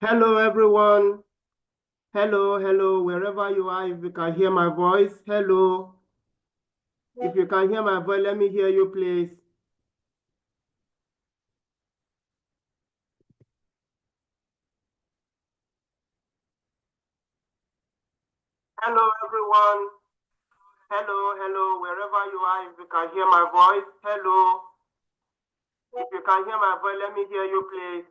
Hello, everyone. Hello, hello, wherever you are, if you can hear my voice, hello. If you can hear my voice, let me hear you, please. Hello, everyone. Hello, hello, wherever you are, if you can hear my voice, hello. If you can hear my voice, let me hear you, please.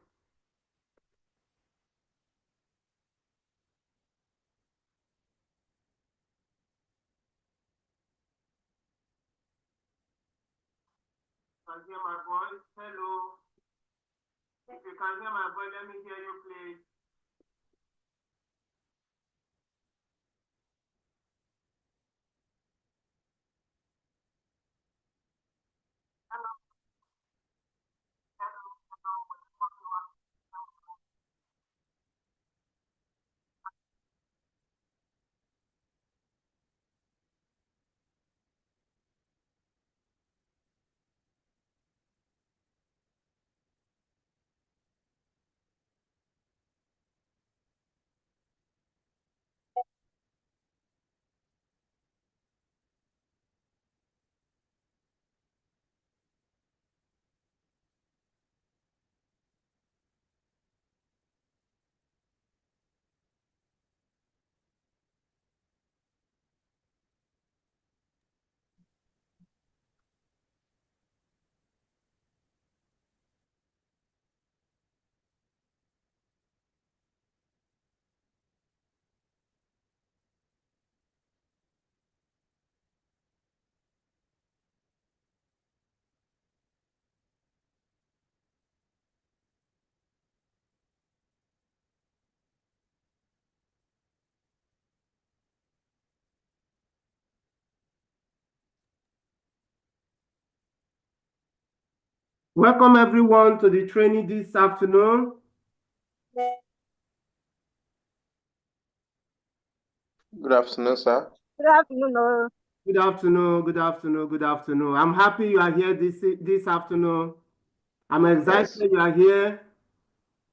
Can hear my voice, hello. If you can hear my voice, let me hear you, please. Welcome, everyone, to the training this afternoon. Good afternoon, sir. Good afternoon. Good afternoon, good afternoon, good afternoon. I'm happy you are here this afternoon. I'm excited Yes. you are here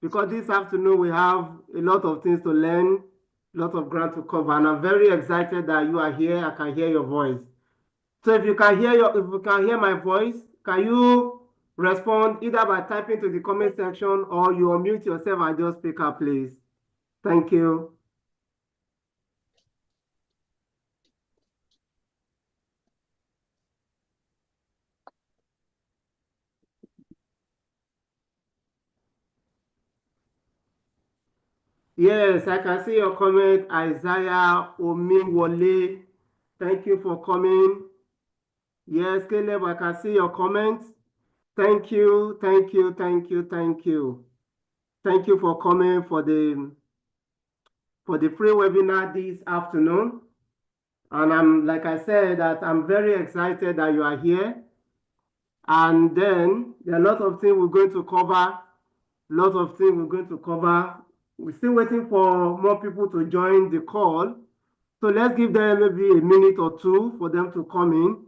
because this afternoon we have a lot of things to learn, a lot of ground to cover, and I'm very excited that you are here. I can hear your voice. So if you can hear my voice, can you respond either by typing to the comment section or you unmute yourself and just speak up, please? Thank you. Yes, I can see your comment, Isaiah Omiwole. Thank you for coming. Yes, Caleb, I can see your comments. Thank you, thank you, thank you, thank you. Thank you for coming for the free webinar this afternoon. And like I said, that I'm very excited that you are here. And then there are a lot of things we're going to cover. We're still waiting for more people to join the call. So let's give them maybe a minute or two for them to come in.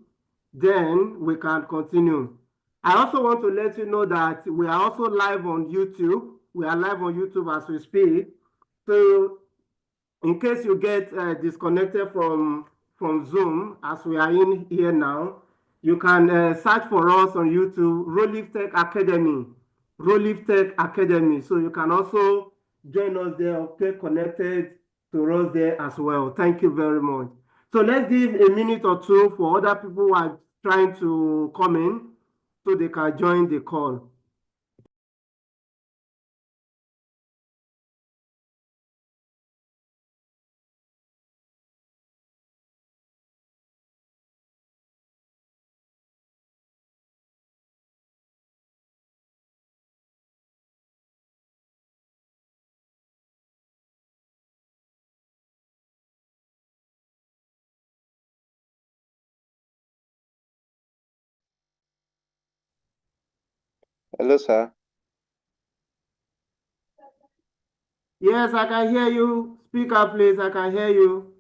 Then we can continue. I also want to let you know that we are also live on YouTube. We are live on YouTube as we speak. So in case you get disconnected from Zoom, as we are in here now, you can search for us on YouTube, Rolif Tech Academy. Rolif Tech Academy. So you can also join us there or stay connected to us there as well. Thank you very much. So let's give a minute or two for other people who are trying to come in so they can join the call. Hello, sir. Yes, I can hear you. Speak up, please. I can hear you.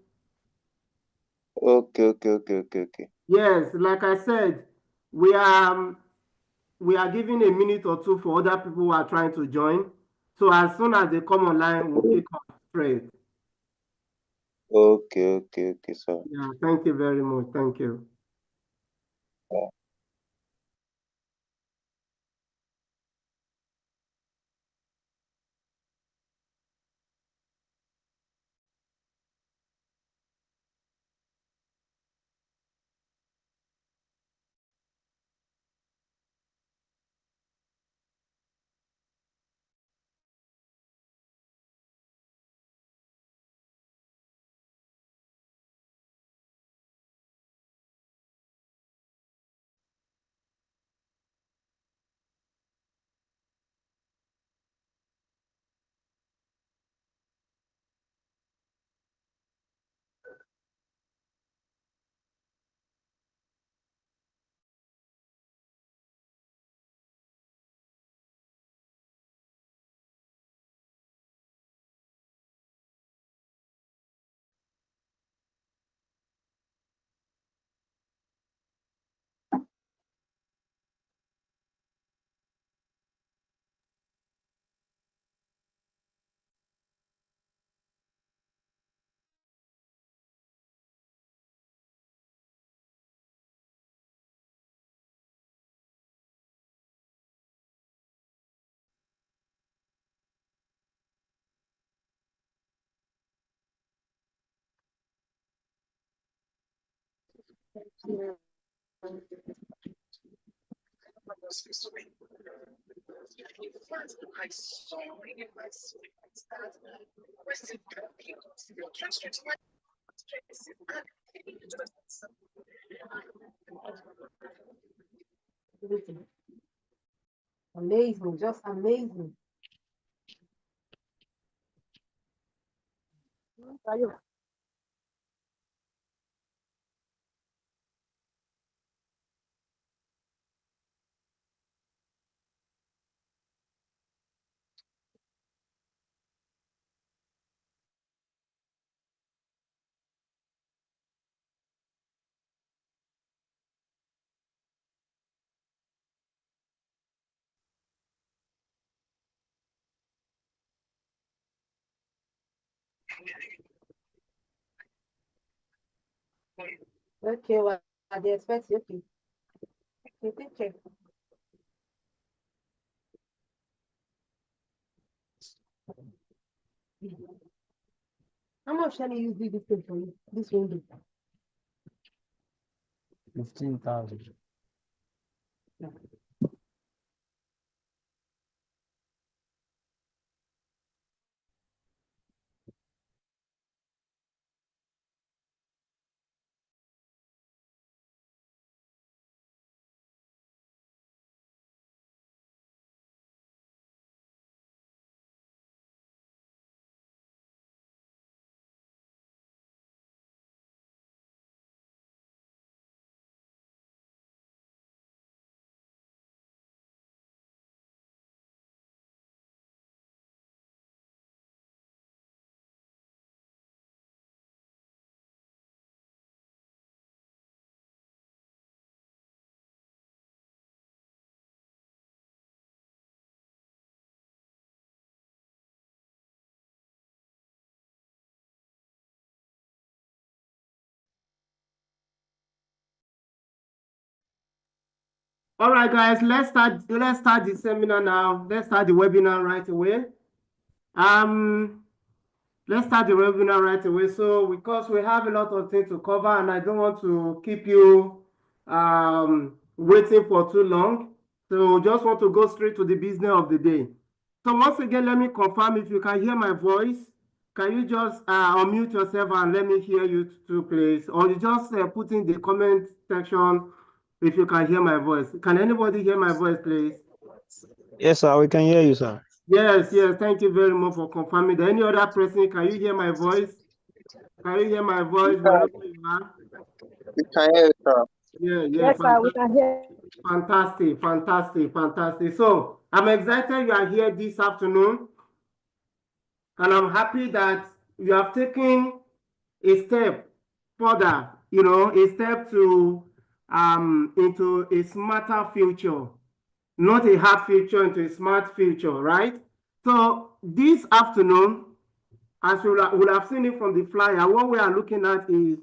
Okay. Yes, like I said, we are we are giving a minute or two for other people who are trying to join. So as soon as they come online, we'll kick off straight. Okay, sir. Yeah, thank you very much. Thank you. Yeah. Amazing, just amazing. Okay, well, they expect you. Okay. Okay, take care. How much can you use this thing for you? This window? 15,000. All right, guys, let's start the seminar now. Let's start the webinar right away. Let's start the webinar right away. So because we have a lot of things to cover and I don't want to keep you waiting for too long. So just want to go straight to the business of the day. So once again, let me confirm if you can hear my voice. Can you just unmute yourself and let me hear you too, please? Or you just put in the comment section if you can hear my voice. Can anybody hear my voice, please? Yes, sir, we can hear you, sir. Yes, thank you very much for confirming. Any other person, can you hear my voice? Can you hear my voice wherever you are? We can hear you, sir. Yeah, Yes, sir, we can hear. fantastic. So I'm excited you are here this afternoon, and I'm happy that you have taken a step further, a step to into a smarter future, not a hard future, into a smart future, right? So this afternoon, as you will have seen it from the flyer, what we are looking at is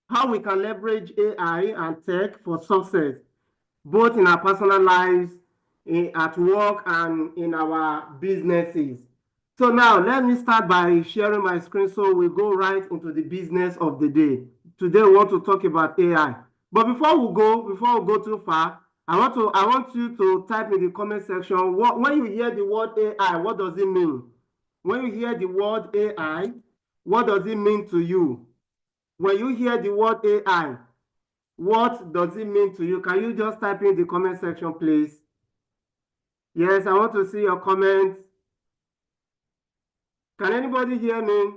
how we can leverage AI and tech for success, both in our personal lives, at work, and in our businesses. So now let me start by sharing my screen so we go right into the business of the day. Today we want to talk about AI. But before we go too far, I want you to type in the comment section when you hear the word AI, what does it mean? When you hear the word AI, what does it mean to you? When you hear the word AI, what does it mean to you? Can you just type in the comment section, please? Yes, I want to see your comments. Can anybody hear me?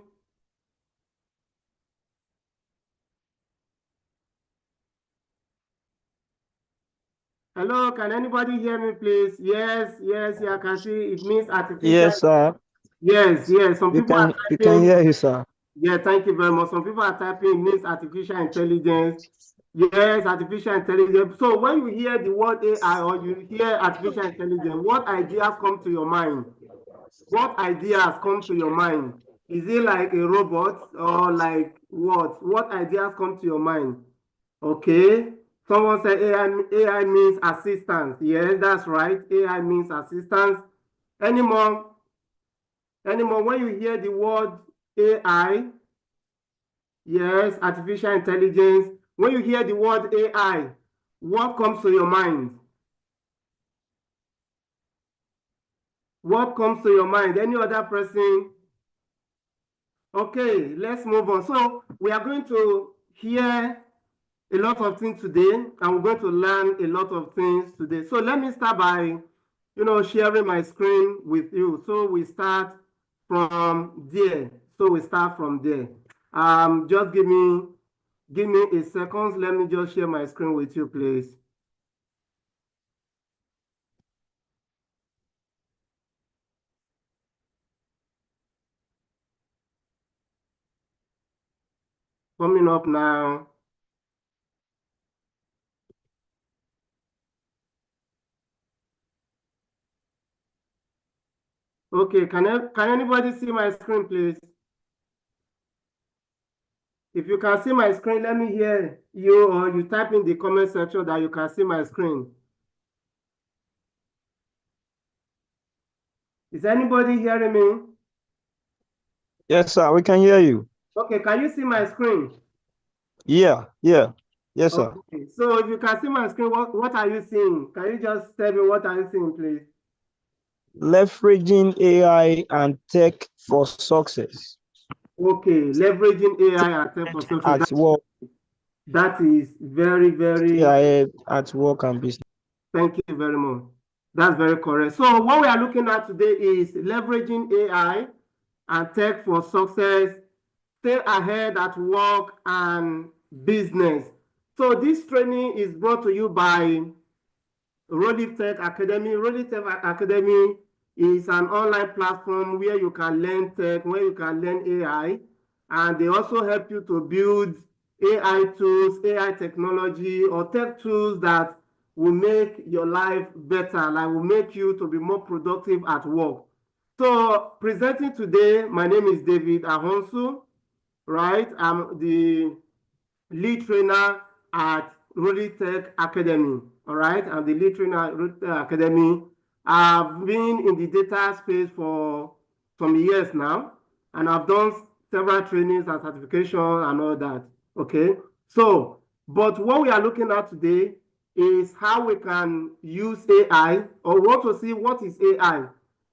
Hello, can anybody hear me, please? Yes, I can see it means artificial. Yes, sir. Yes, some We people are can typing. hear you, sir. Yeah, thank you very much. Some people are typing it means artificial intelligence. Yes, artificial intelligence. So when you hear the word AI or you hear artificial intelligence, what ideas come to your mind? What ideas come to your mind? Is it like a robot or like what? What ideas come to your mind? Okay. Someone said AI means assistance. Yes, that's right. AI means assistance. Anymore, when you hear the word AI, yes, artificial intelligence. When you hear the word AI, what comes to your mind? What comes to your mind? Any other person? Okay, let's move on. So we are going to hear a lot of things today, and we're going to learn a lot of things today. So let me start by, sharing my screen with you. So we start from there. Just give me a second. Let me just share my screen with you, please. Coming up now. Okay, can anybody see my screen, please? If you can see my screen, let me hear you, or you type in the comment section that you can see my screen. Is anybody hearing me? Yes, sir. We can hear you. Okay, can you see my screen? Yeah. Yes, sir. Okay, so if you can see my screen, what are you seeing? Can you just tell me what are you seeing, please? Leveraging AI and tech for success Okay, leveraging AI and tech for success. at work. That is very, very. Yeah, at work and business. Thank you very much. That's very correct. So what we are looking at today is leveraging AI and tech for success, stay ahead at work and business. So this training is brought to you by Rolling Tech Academy. Rolling Tech Academy is an online platform where you can learn tech, where you can learn AI, and they also help you to build AI tools, AI technology, or tech tools that will make your life better, like will make you to be more productive at work. So presenting today, my name is David Ahonsu, right? I'm the lead trainer at Rolling Tech Academy. All right, I'm the lead trainer at Rolling Tech Academy. I've been in the data space for some years now, and I've done several trainings and certification and all that. Okay, so but what we are looking at today is how we can use AI, or want to see what is AI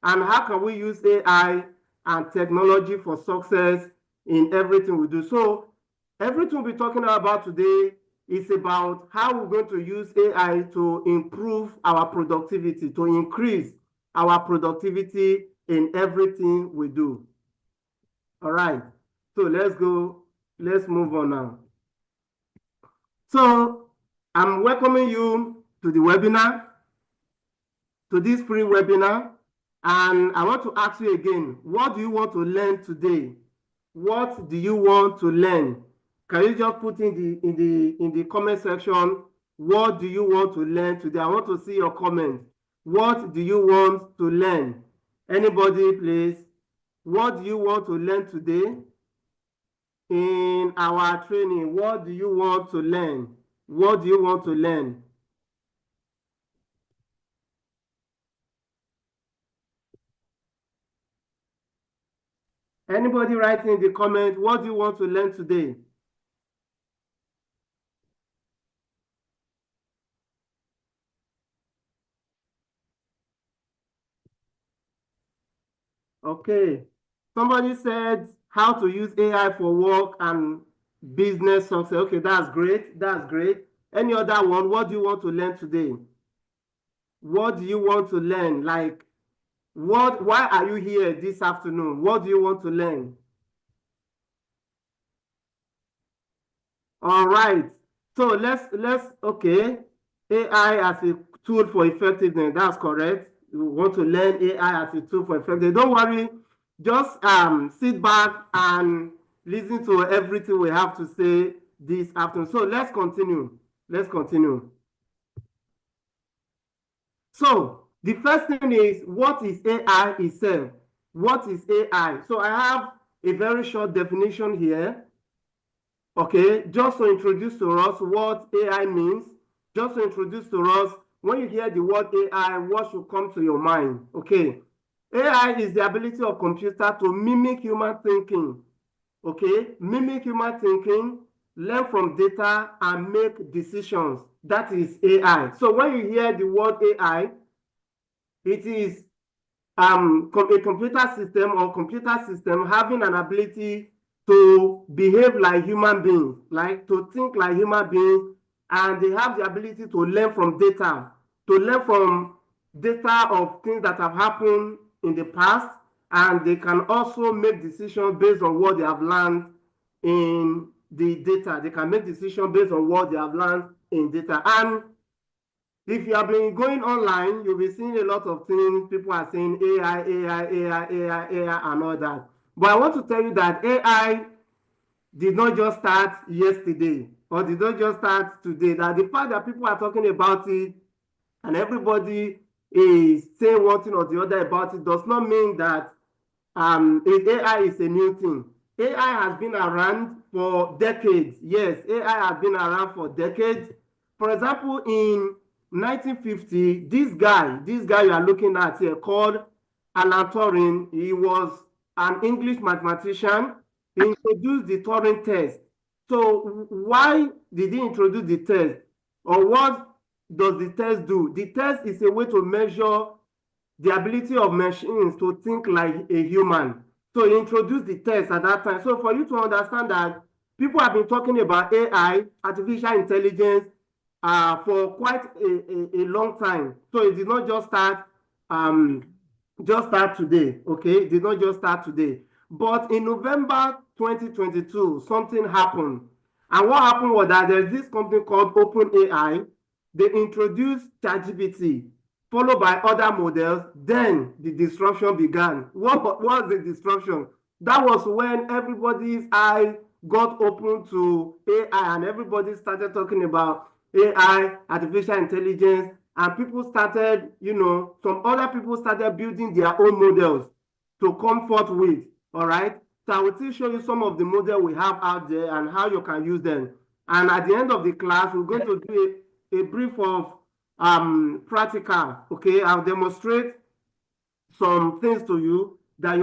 and how can we use AI and technology for success in everything we do. So everything we'll be talking about today is about how we're going to use AI to improve our productivity, to increase our productivity in everything we do. All right, so let's move on now. So I'm welcoming you to the webinar, to this free webinar, and I want to ask you again, what do you want to learn today? What do you want to learn? Can you just put in the comment section, what do you want to learn today? I want to see your comments. What do you want to learn? Anybody, please? What do you want to learn today in our training? What do you want to learn? What do you want to learn? Anybody writing in the comment, what do you want to learn today? Okay. Somebody said how to use AI for work and business success. Okay, that's great. That's great. Any other one? What do you want to learn today? What do you want to learn? Like, why are you here this afternoon? What do you want to learn? All right. So okay. AI as a tool for effectiveness. That's correct. You want to learn AI as a tool for effectiveness. Don't worry. Just sit back and listen to everything we have to say this afternoon. So let's continue. Let's continue. So the first thing is, what is AI itself? What is AI? So I have a very short definition here. Okay, just to introduce to us what AI means, just to introduce to us, when you hear the word AI, what should come to your mind? Okay, AI is the ability of computer to mimic human thinking. Okay, mimic human thinking, learn from data, and make decisions. That is AI. So when you hear the word AI, it is a computer system or computer system having an ability to behave like human beings, like to think like human beings, and they have the ability to learn from data, of things that have happened in the past, and they can also make decisions based on what they have learned in the data. They can make decisions based on what they have learned in data. And if you have been going online, you'll be seeing a lot of things. People are saying AI, AI, AI, AI, AI, and all that. But I want to tell you that AI did not just start yesterday or did not just start today. That the fact that people are talking about it and everybody is saying one thing or the other about it does not mean that AI is a new thing. AI has been around for decades. Yes, AI has been around for decades. For example, in 1950, this guy you are looking at here called Alan Turing, he was an English mathematician. He introduced the Turing test. So why did he introduce the test? Or what does the test do? The test is a way to measure the ability of machines to think like a human. So he introduced the test at that time. So for you to understand that people have been talking about AI, artificial intelligence, for quite a long time. So it did not just start today, okay? It did not just start today. But in November 2022, something happened. And what happened was that there's this company called OpenAI. They introduced ChatGPT, followed by other models. Then the disruption began. What was the disruption? That was when everybody's eye got open to AI and everybody started talking about AI, artificial intelligence, and people started, some other people started building their own models to come forth with, all right? So I will still show you some of the models we have out there and how you can use them. And at the end of the class, we're going to do a brief of practical, okay? I'll demonstrate some things to you how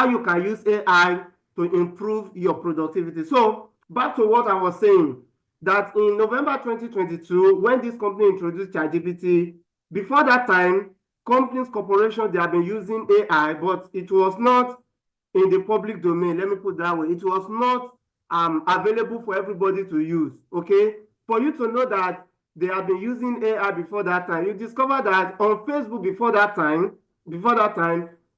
you can use AI to improve your productivity. So back to what I was saying, that in November 2022, when this company introduced ChatGPT, before that time, corporations, they have been using AI, but it was not in the public domain. Let me put it that way. It was not available for everybody to use, okay? For you to know that they have been using AI before that time, you discover that on Facebook before that time,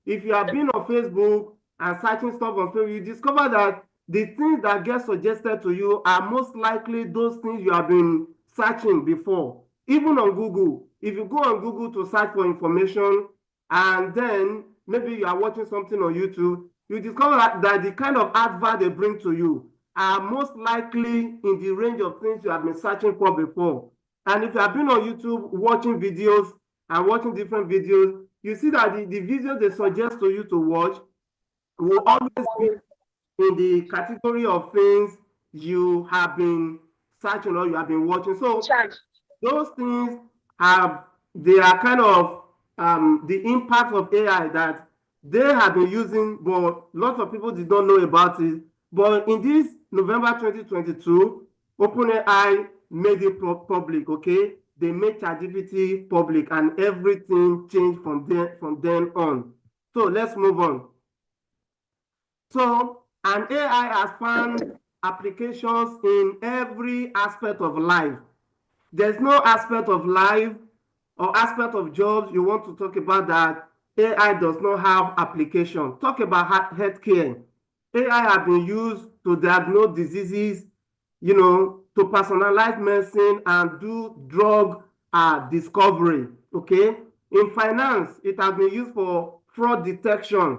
if you have been on Facebook and searching stuff on Facebook, you discover that the things that get suggested to you are most likely those things you have been searching before. Even on Google, if you go on Google to search for information and then maybe you are watching something on YouTube, you discover that the kind of advert they bring to you are most likely in the range of things you have been searching for before. And if you have been on YouTube watching videos and watching different videos, you see that the videos they suggest to you to watch will always be in the category of things you have been searching or you have been watching. So those things they are kind of the impact of AI that they have been using, but lots of people did not know about it. But in this November 2022, OpenAI made it public, okay? They made ChatGPT public and everything changed from then on. So let's move on. So, an AI has found applications in every aspect of life. There's no aspect of life or aspect of jobs you want to talk about that AI does not have application. Talk about healthcare. AI has been used to diagnose diseases, to personalize medicine and do drug discovery, okay? In finance, it has been used for fraud detection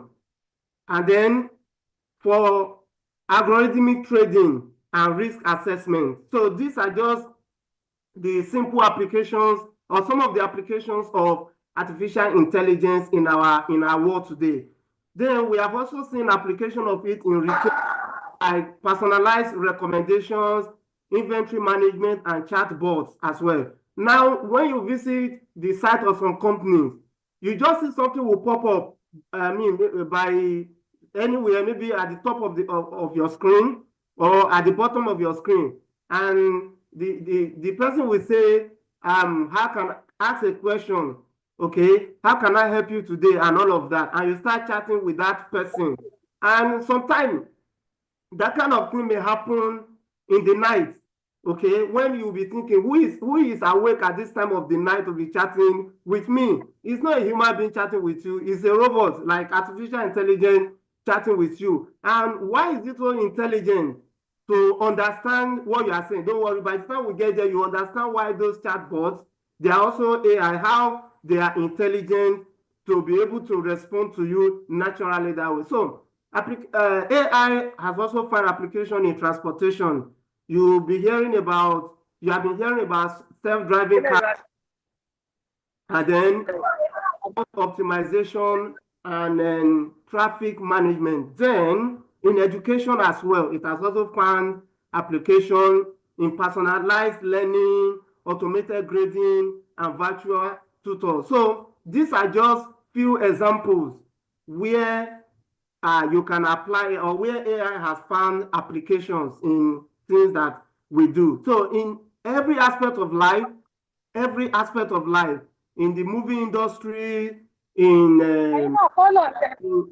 and then for algorithmic trading and risk assessment. So these are just the simple applications or some of the applications of artificial intelligence in our world today. Then we have also seen application of it in retail, like personalized recommendations, inventory management, and chatbots as well. Now, when you visit the site of some companies, you just see something will pop up. I mean, by anywhere, maybe at the top of your screen or at the bottom of your screen, and the person will say, how can ask a question, okay, how can I help you today, and all of that, and you start chatting with that person, and sometimes that kind of thing may happen in the night, okay, when you'll be thinking, who is awake at this time of the night to be chatting with me? It's not a human being chatting with you, it's a robot, like artificial intelligence chatting with you. And why is it so intelligent? To understand what you are saying. Don't worry, by the time we get there, you understand why those chatbots, they are also AI, how they are intelligent to be able to respond to you naturally that way. So AI has also found application in transportation. You have been hearing about self-driving cars, and then optimization and then traffic management. Then in education as well, it has also found application in personalized learning, automated grading, and virtual tutors. So these are just few examples where you can apply or where AI has found applications in things that we do. So in every aspect of life, in the movie industry, in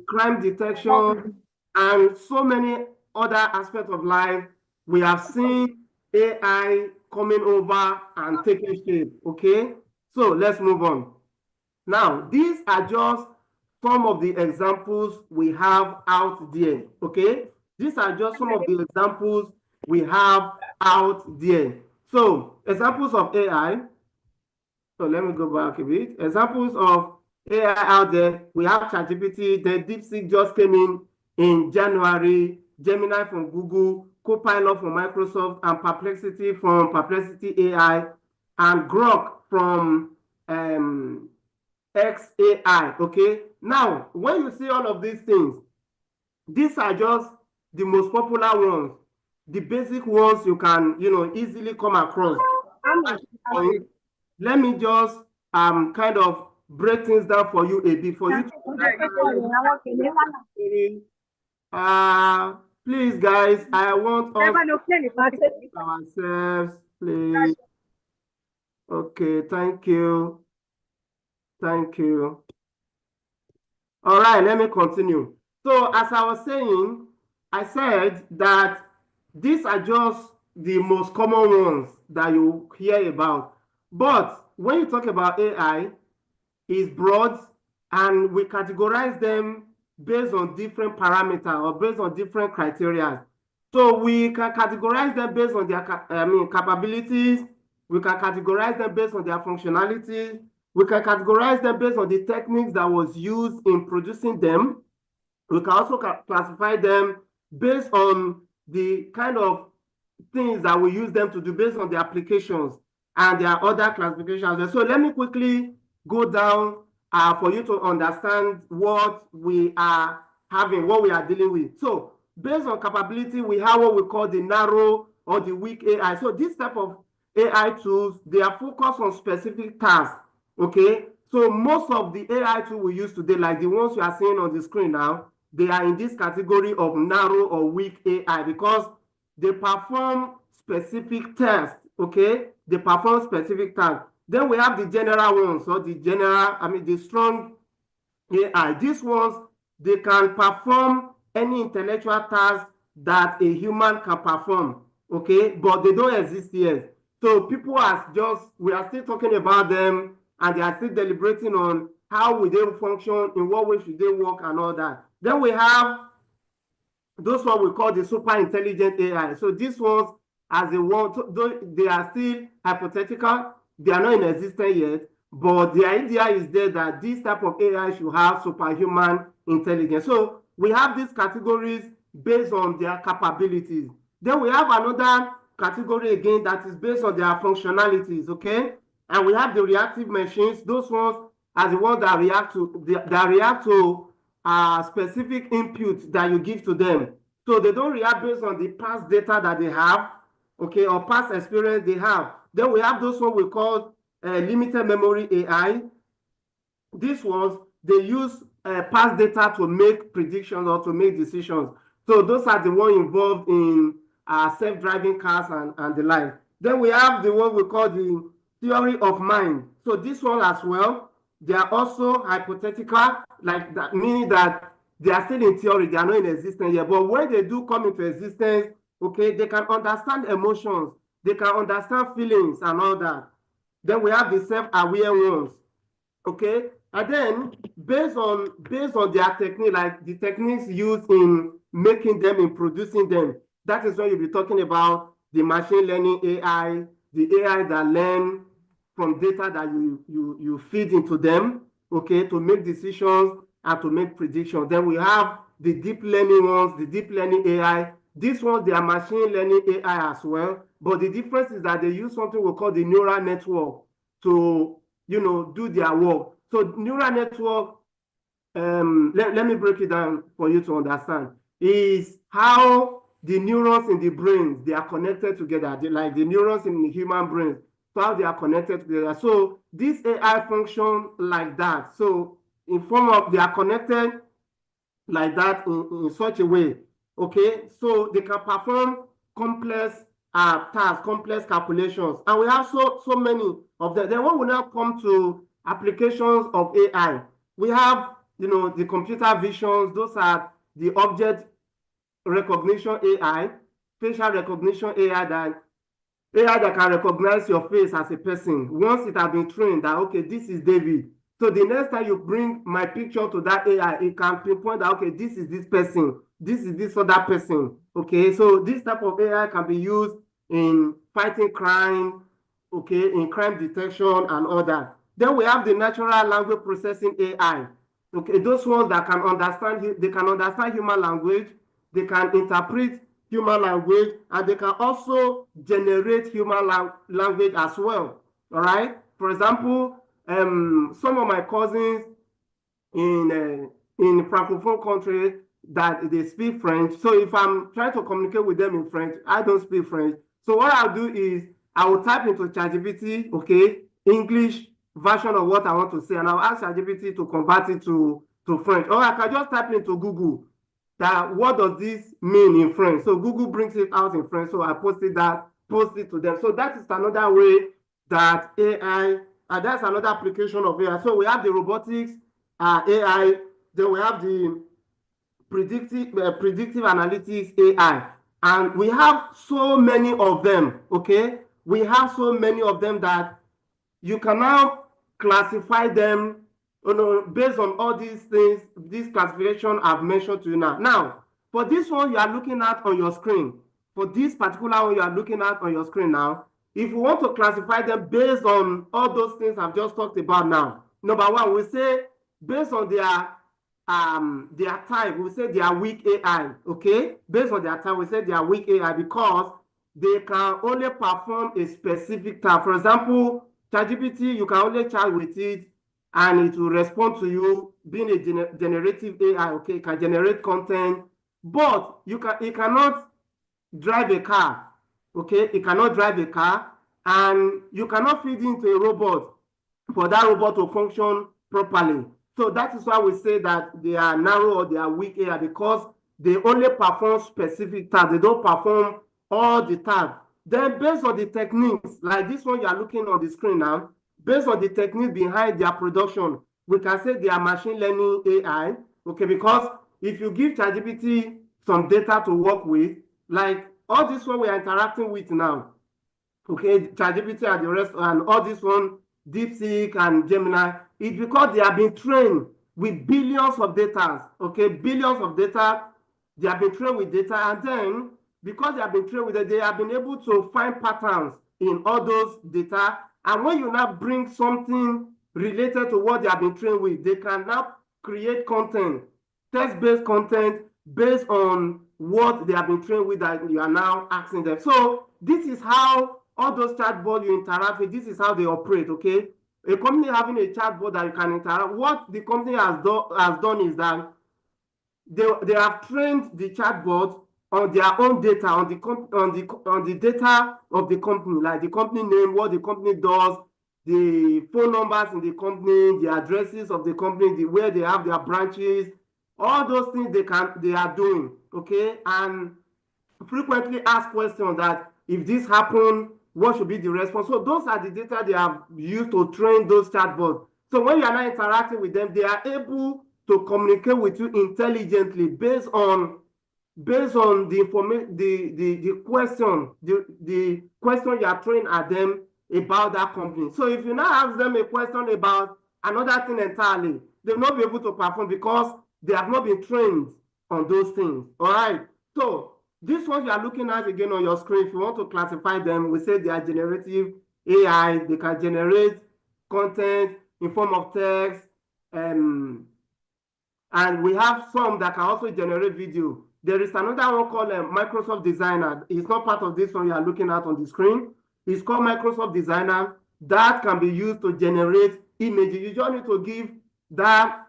crime detection, and so many other aspects of life, we have seen AI coming over and taking shape, okay? So let's move on. Now, these are just some of the examples we have out there, okay? These are just some of the examples we have out there. So, examples of AI. So let me go back a bit. Examples of AI out there. We have ChatGPT, the DeepSeek just came in January, Gemini from Google, Copilot from Microsoft, and Perplexity from Perplexity AI, and Grok from XAI, okay? Now, when you see all of these things, these are just the most popular ones, the basic ones you can, easily come across. Let me just kind of break things down for you a bit for you to please guys, I want us to ourselves, please. Okay, thank you. Thank you. All right, let me continue. So as I was saying, I said that these are just the most common ones that you hear about. But when you talk about AI, it's broad and we categorize them based on different parameters or based on different criteria. So we can categorize them based on their capabilities. We can categorize them based on their functionality. We can categorize them based on the techniques that was used in producing them. We can also classify them based on the kind of things that we use them to do based on the applications and their other classifications. So let me quickly go down for you to understand what we are having, what we are dealing with. So based on capability, we have what we call the narrow or the weak AI. So this type of AI tools, they are focused on specific tasks, okay? So most of the AI tools we use today, like the ones you are seeing on the screen now, they are in this category of narrow or weak AI because they perform specific tasks, okay? They perform specific tasks. Then we have the general ones, or the strong AI. These ones, they can perform any intellectual task that a human can perform, okay? But they don't exist yet. So we are still talking about them, and they are still deliberating on how will they function, in what way should they work, and all that. Then we have those what we call the super intelligent AI. So these ones, as they want, they are still hypothetical. They are not in existence yet, but the idea is there that this type of AI should have superhuman intelligence. So we have these categories based on their capabilities. Then we have another category again that is based on their functionalities, okay? And we have the reactive machines. Those ones are the ones that react to specific input that you give to them. So they don't react based on the past data that they have, okay, or past experience they have. Then we have those ones we call limited memory AI. These ones, they use past data to make predictions or to make decisions. So those are the ones involved in self-driving cars and the like. Then we have the one we call the theory of mind. So this one as well, they are also hypothetical, like that, meaning that they are still in theory, they are not in existence yet. But when they do come into existence, okay, they can understand emotions, they can understand feelings and all that. Then we have the self-aware ones, okay? And then based on their technique, like the techniques used in making them, in producing them, that is when you'll be talking about the machine learning AI, the AI that learn from data that you feed into them, okay, to make decisions and to make predictions. Then we have the deep learning ones, the deep learning AI. These ones, they are machine learning AI as well, but the difference is that they use something we call the neural network to, do their work. So neural network, let me break it down for you to understand, is how the neurons in the brain, they are connected together, like the neurons in the human brain, so how they are connected together. So this AI function like that. So in form of, they are connected like that in such a way, okay? So they can perform complex tasks, complex calculations. And we have so many of them. Then when we now come to applications of AI, we have, the computer visions. Those are the object recognition AI, facial recognition AI that can recognize your face as a person. Once it has been trained that, okay, this is David. So the next time you bring my picture to that AI, it can pinpoint that, okay, this is this person, this is this other person, okay? So this type of AI can be used in fighting crime, okay, in crime detection and all that. Then we have the natural language processing AI, okay? Those ones that can understand, they can understand human language, they can interpret human language, and they can also generate human language as well, all right? For example, some of my cousins in Francophone country that they speak French. So if I'm trying to communicate with them in French, I don't speak French. So what I'll do is I will type into ChatGPT, okay, English version of what I want to say, and I'll ask ChatGPT to convert it to French. Or I can just type into Google that what does this mean in French? So Google brings it out in French. So I post it to them. So that is another way that AI, and that's another application of AI. So we have the robotics AI, then we have the predictive analytics AI, and we have so many of them, okay? We have so many of them that you can now classify them, based on all these things, this classification I've mentioned to you now. Now, for this one you are looking at on your screen, for this particular one you are looking at on your screen now, if you want to classify them based on all those things I've just talked about now, number one, we say based on their type, we say they are weak AI, okay? Based on their type, we say they are weak AI because they can only perform a specific task. For example, ChatGPT, you can only chat with it and it will respond to you. Being a generative AI, okay, it can generate content, but it cannot drive a car, okay? It cannot drive a car, and you cannot feed into a robot for that robot to function properly. So that is why we say that they are narrow or they are weak AI, because they only perform specific tasks. They don't perform all the tasks. Then based on the techniques, like this one you are looking on the screen now, based on the technique behind their production, we can say they are machine learning AI, okay? Because if you give ChatGPT some data to work with, like all this one we are interacting with now, okay, ChatGPT and the rest, and all this one, DeepSeek and Gemini, it's because they have been trained with billions of data, okay, billions of data. They have been trained with data, and then because they have been trained with it, they have been able to find patterns in all those data. And when you now bring something related to what they have been trained with, they can now create content, text-based content based on what they have been trained with that you are now asking them. So this is how all those chatbots you interact with, this is how they operate, okay? A company having a chatbot that you can interact, what the company has done is that they have trained the chatbot on their own data, on the data of the company, like the company name, what the company does, the phone numbers in the company, the addresses of the company, where they have their branches, all those things they are doing, okay? And frequently ask questions that if this happen, what should be the response? So those are the data they have used to train those chatbots. So when you are not interacting with them, they are able to communicate with you intelligently based on the information, the question you are throwing at them about that company. So if you now ask them a question about another thing entirely, they will not be able to perform because they have not been trained on those things. All right. So this one you are looking at again on your screen, if you want to classify them, we say they are generative AI. They can generate content in form of text, and we have some that can also generate video. There is another one called Microsoft Designer. It's not part of this one you are looking at on the screen. It's called Microsoft Designer. That can be used to generate images. You just need to give that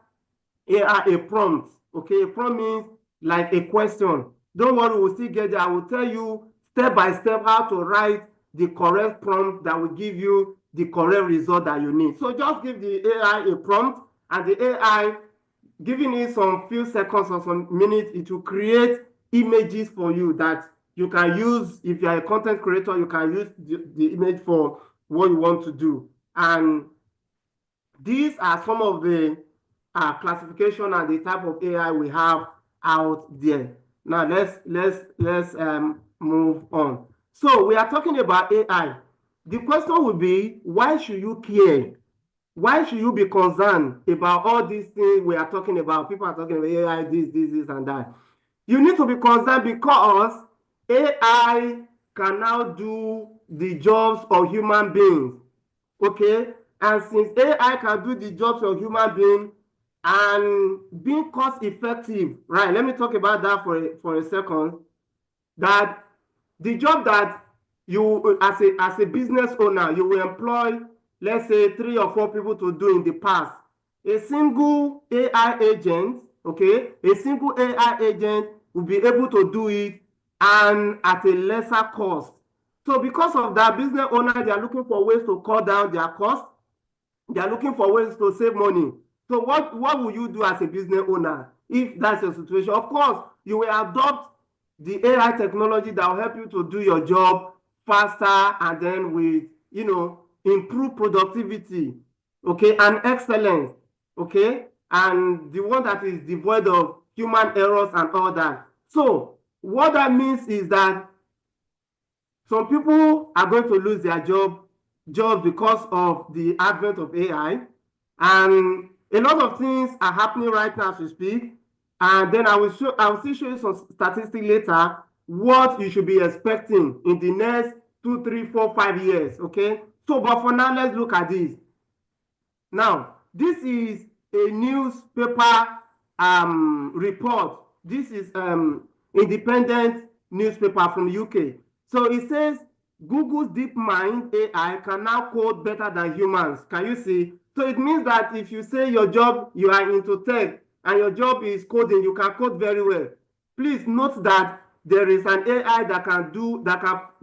AI a prompt. Okay, a prompt means like a question. Don't worry, we'll still get there. I will tell you step by step how to write the correct prompt that will give you the correct result that you need. So just give the AI a prompt, and the AI, giving it some few seconds or some minutes, it will create images for you that you can use. If you are a content creator, you can use the image for what you want to do. And these are some of the classification and the type of AI we have out there. Now let's move on. So we are talking about AI. The question will be, why should you care? Why should you be concerned about all these things we are talking about? People are talking about AI, this, and that. You need to be concerned because AI can now do the jobs of human beings, okay? And since AI can do the jobs of human beings and being cost effective, right? Let me talk about that for a second. That the job that you, as a business owner, you will employ, let's say 3 or 4 people to do in the past. A single AI agent, okay? A single AI agent will be able to do it and at a lesser cost. So because of that, business owners, they are looking for ways to cut down their costs. They are looking for ways to save money. So what will you do as a business owner if that's your situation? Of course, you will adopt the AI technology that will help you to do your job faster and then with, improve productivity, okay, and excellence, okay, and the one that is devoid of human errors and all that. So what that means is that some people are going to lose their job because of the advent of AI, and a lot of things are happening right now as we speak. And then I will still show you some statistics later what you should be expecting in the next 2, 3, 4, 5 years. Okay. So, but for now, let's look at this. Now, this is a newspaper report. This is independent newspaper from the UK. So it says Google's DeepMind AI can now code better than humans. Can you see? So it means that if you say your job, you are into tech, and your job is coding, you can code very well. Please note that there is an AI that can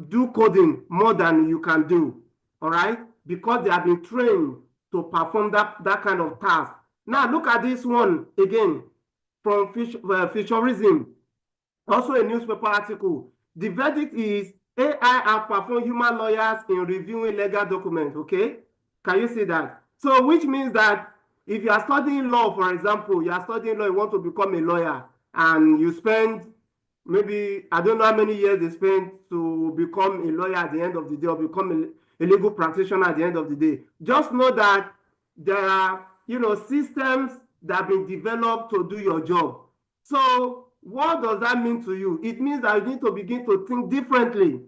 do coding more than you can do, all right? Because they have been trained to perform that kind of task. Now look at this one again from Futurism, also a newspaper article. The verdict is AI outperform human lawyers in reviewing legal documents, okay? Can you see that? So which means that if you are studying law, for example, you are studying law, you want to become a lawyer, and you spend maybe, I don't know how many years they spend to become a lawyer at the end of the day, or become a legal practitioner at the end of the day. Just know that there are, systems that have been developed to do your job. So what does that mean to you? It means that you need to begin to think differently.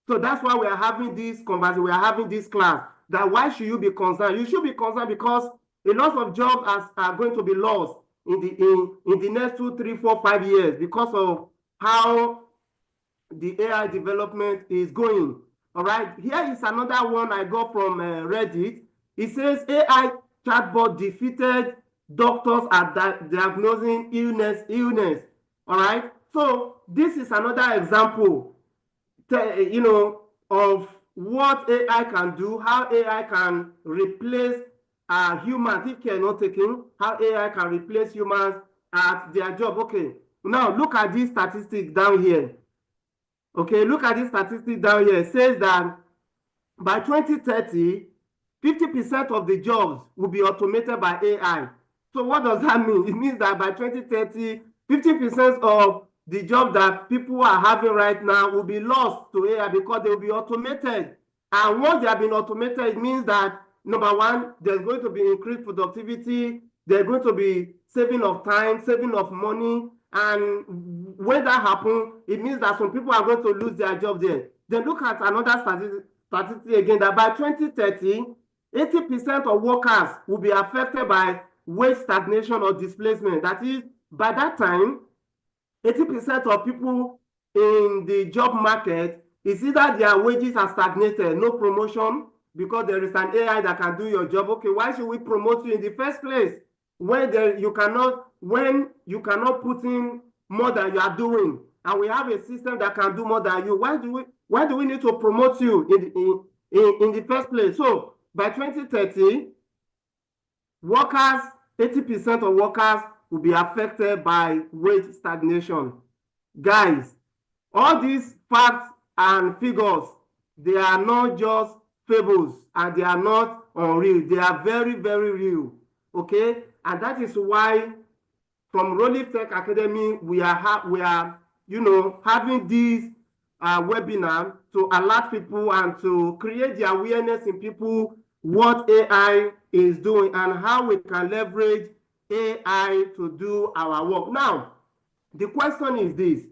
So that's why we are having this conversation, we are having this class, that why should you be concerned? You should be concerned because a lot of jobs are going to be lost in the next 2, 3, 4, 5 years because of how the AI development is going. All right, here is another one I got from Reddit. It says AI chatbot defeated doctors at diagnosing illness. All right, so this is another example, of what AI can do, how AI can replace humans if care not taken, how AI can replace humans at their job. Okay, now look at this statistic down here. Okay, look at this statistic down here. It says that by 2030, 50% of the jobs will be automated by AI. So what does that mean? It means that by 2030, 50% of the jobs that people are having right now will be lost to AI because they will be automated. And once they have been automated, it means that, number one, there's going to be increased productivity, there's going to be saving of time, saving of money. And when that happens, it means that some people are going to lose their job there. Then look at another statistic again, that by 2030, 80% of workers will be affected by wage stagnation or displacement. That is, by that time, 80% of people in the job market is either their wages are stagnated, no promotion, because there is an AI that can do your job. Okay, why should we promote you in the first place when you cannot put in more than you are doing, and we have a system that can do more than you? Why do we need to promote you in the first place? So by 2030, 80% of workers will be affected by wage stagnation. Guys, all these facts and figures, they are not just fables, and they are not unreal. They are very, very real. Okay, and that is why from Rolling Tech Academy we are having this webinar to alert people and to create the awareness in people what AI is doing and how we can leverage AI to do our work. Now, the question is this: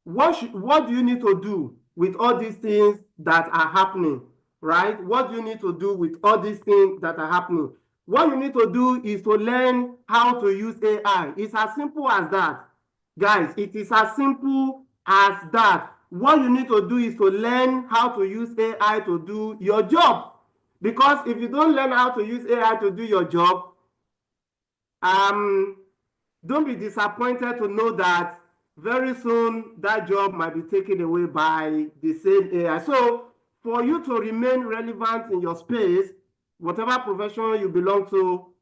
what do you need to do with all these things that are happening, right? What do you need to do with all these things that are happening? What you need to do is to learn how to use AI. It's as simple as that. Guys, it is as simple as that. What you need to do is to learn how to use AI to do your job. Because if you don't learn how to use AI to do your job, don't be disappointed to know that very soon that job might be taken away by the same AI. So for you to remain relevant in your space, whatever profession you belong to,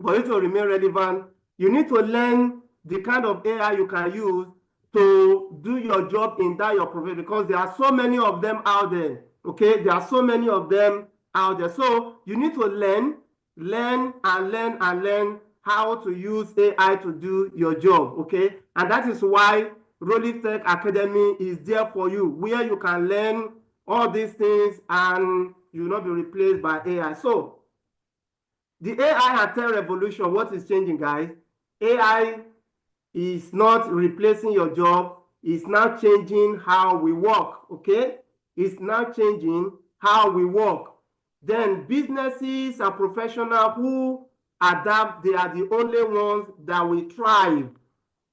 for you to remain relevant, you need to learn the kind of AI you can use to do your job in that your profession, because there are so many of them out there. Okay, there are so many of them out there. So you need to learn how to use AI to do your job. Okay, and that is why Rolling Tech Academy is there for you, where you can learn all these things and you will not be replaced by AI. So the AI and tech revolution, what is changing, guys? AI is not replacing your job. It's now changing how we work, okay? It's now changing how we work. Then businesses and professionals who adapt, they are the only ones that will thrive.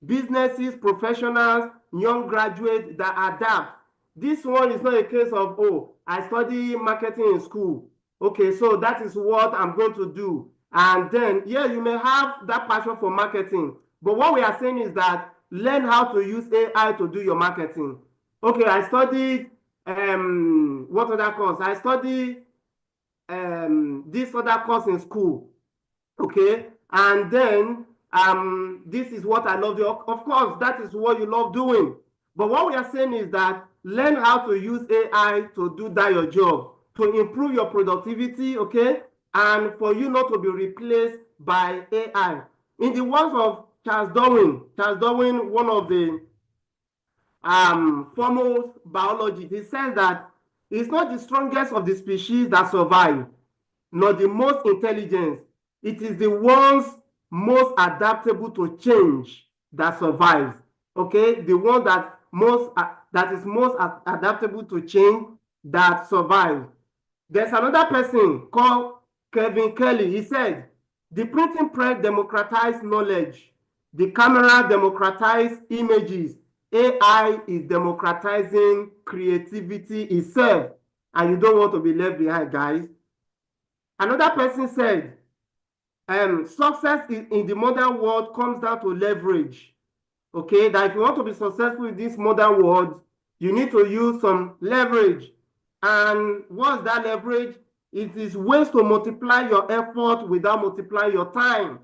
Businesses, professionals, young graduates that adapt. This one is not a case of, oh, I study marketing in school. Okay, so that is what I'm going to do. And then, yeah, you may have that passion for marketing, but what we are saying is that learn how to use AI to do your marketing. Okay, I studied what other course? I studied this other course in school. Okay, and then this is what I love. Of course, that is what you love doing. But what we are saying is that learn how to use AI to do that your job, to improve your productivity, okay, and for you not to be replaced by AI. In the words of Charles Darwin, one of the foremost biologists, he says that it's not the strongest of the species that survive, nor the most intelligent. It is the ones most adaptable to change that survives. Okay, the one that is most adaptable to change that survives. There's another person called Kevin Kelly. He said, the printing press democratized knowledge. The camera democratized images. AI is democratizing creativity itself. And you don't want to be left behind, guys. Another person said, success in the modern world comes down to leverage. Okay, that if you want to be successful in this modern world, you need to use some leverage. And what's that leverage? It is ways to multiply your effort without multiplying your time.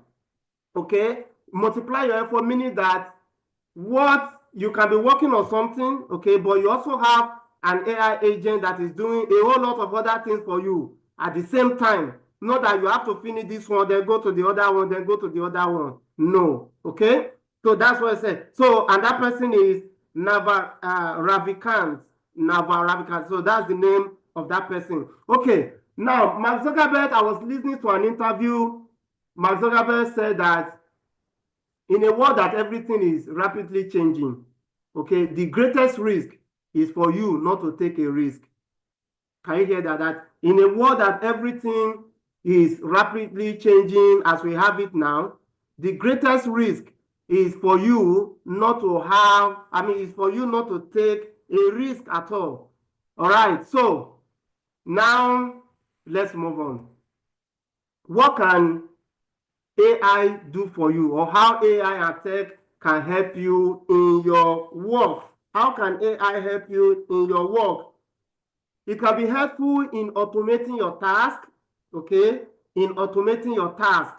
Okay, multiply your effort, meaning that what you can be working on something, okay, but you also have an AI agent that is doing a whole lot of other things for you at the same time. Not that you have to finish this one, then go to the other one, then go to the other one. No, okay? So that's what I said. So, and that person is Ravikant. So that's the name of that person. Okay, now, Mark Zuckerberg, I was listening to an interview. Mark Zuckerberg said that in a world that everything is rapidly changing, okay, the greatest risk is for you not to take a risk. Can you hear that? That in a world that everything is rapidly changing as we have it now, the greatest risk is for you not to have, is for you not to take a risk at all. All right, so now let's move on. What can AI do for you, or how AI and tech can help you in your work? How can AI help you in your work? It can be helpful in automating your task, okay? In automating your task,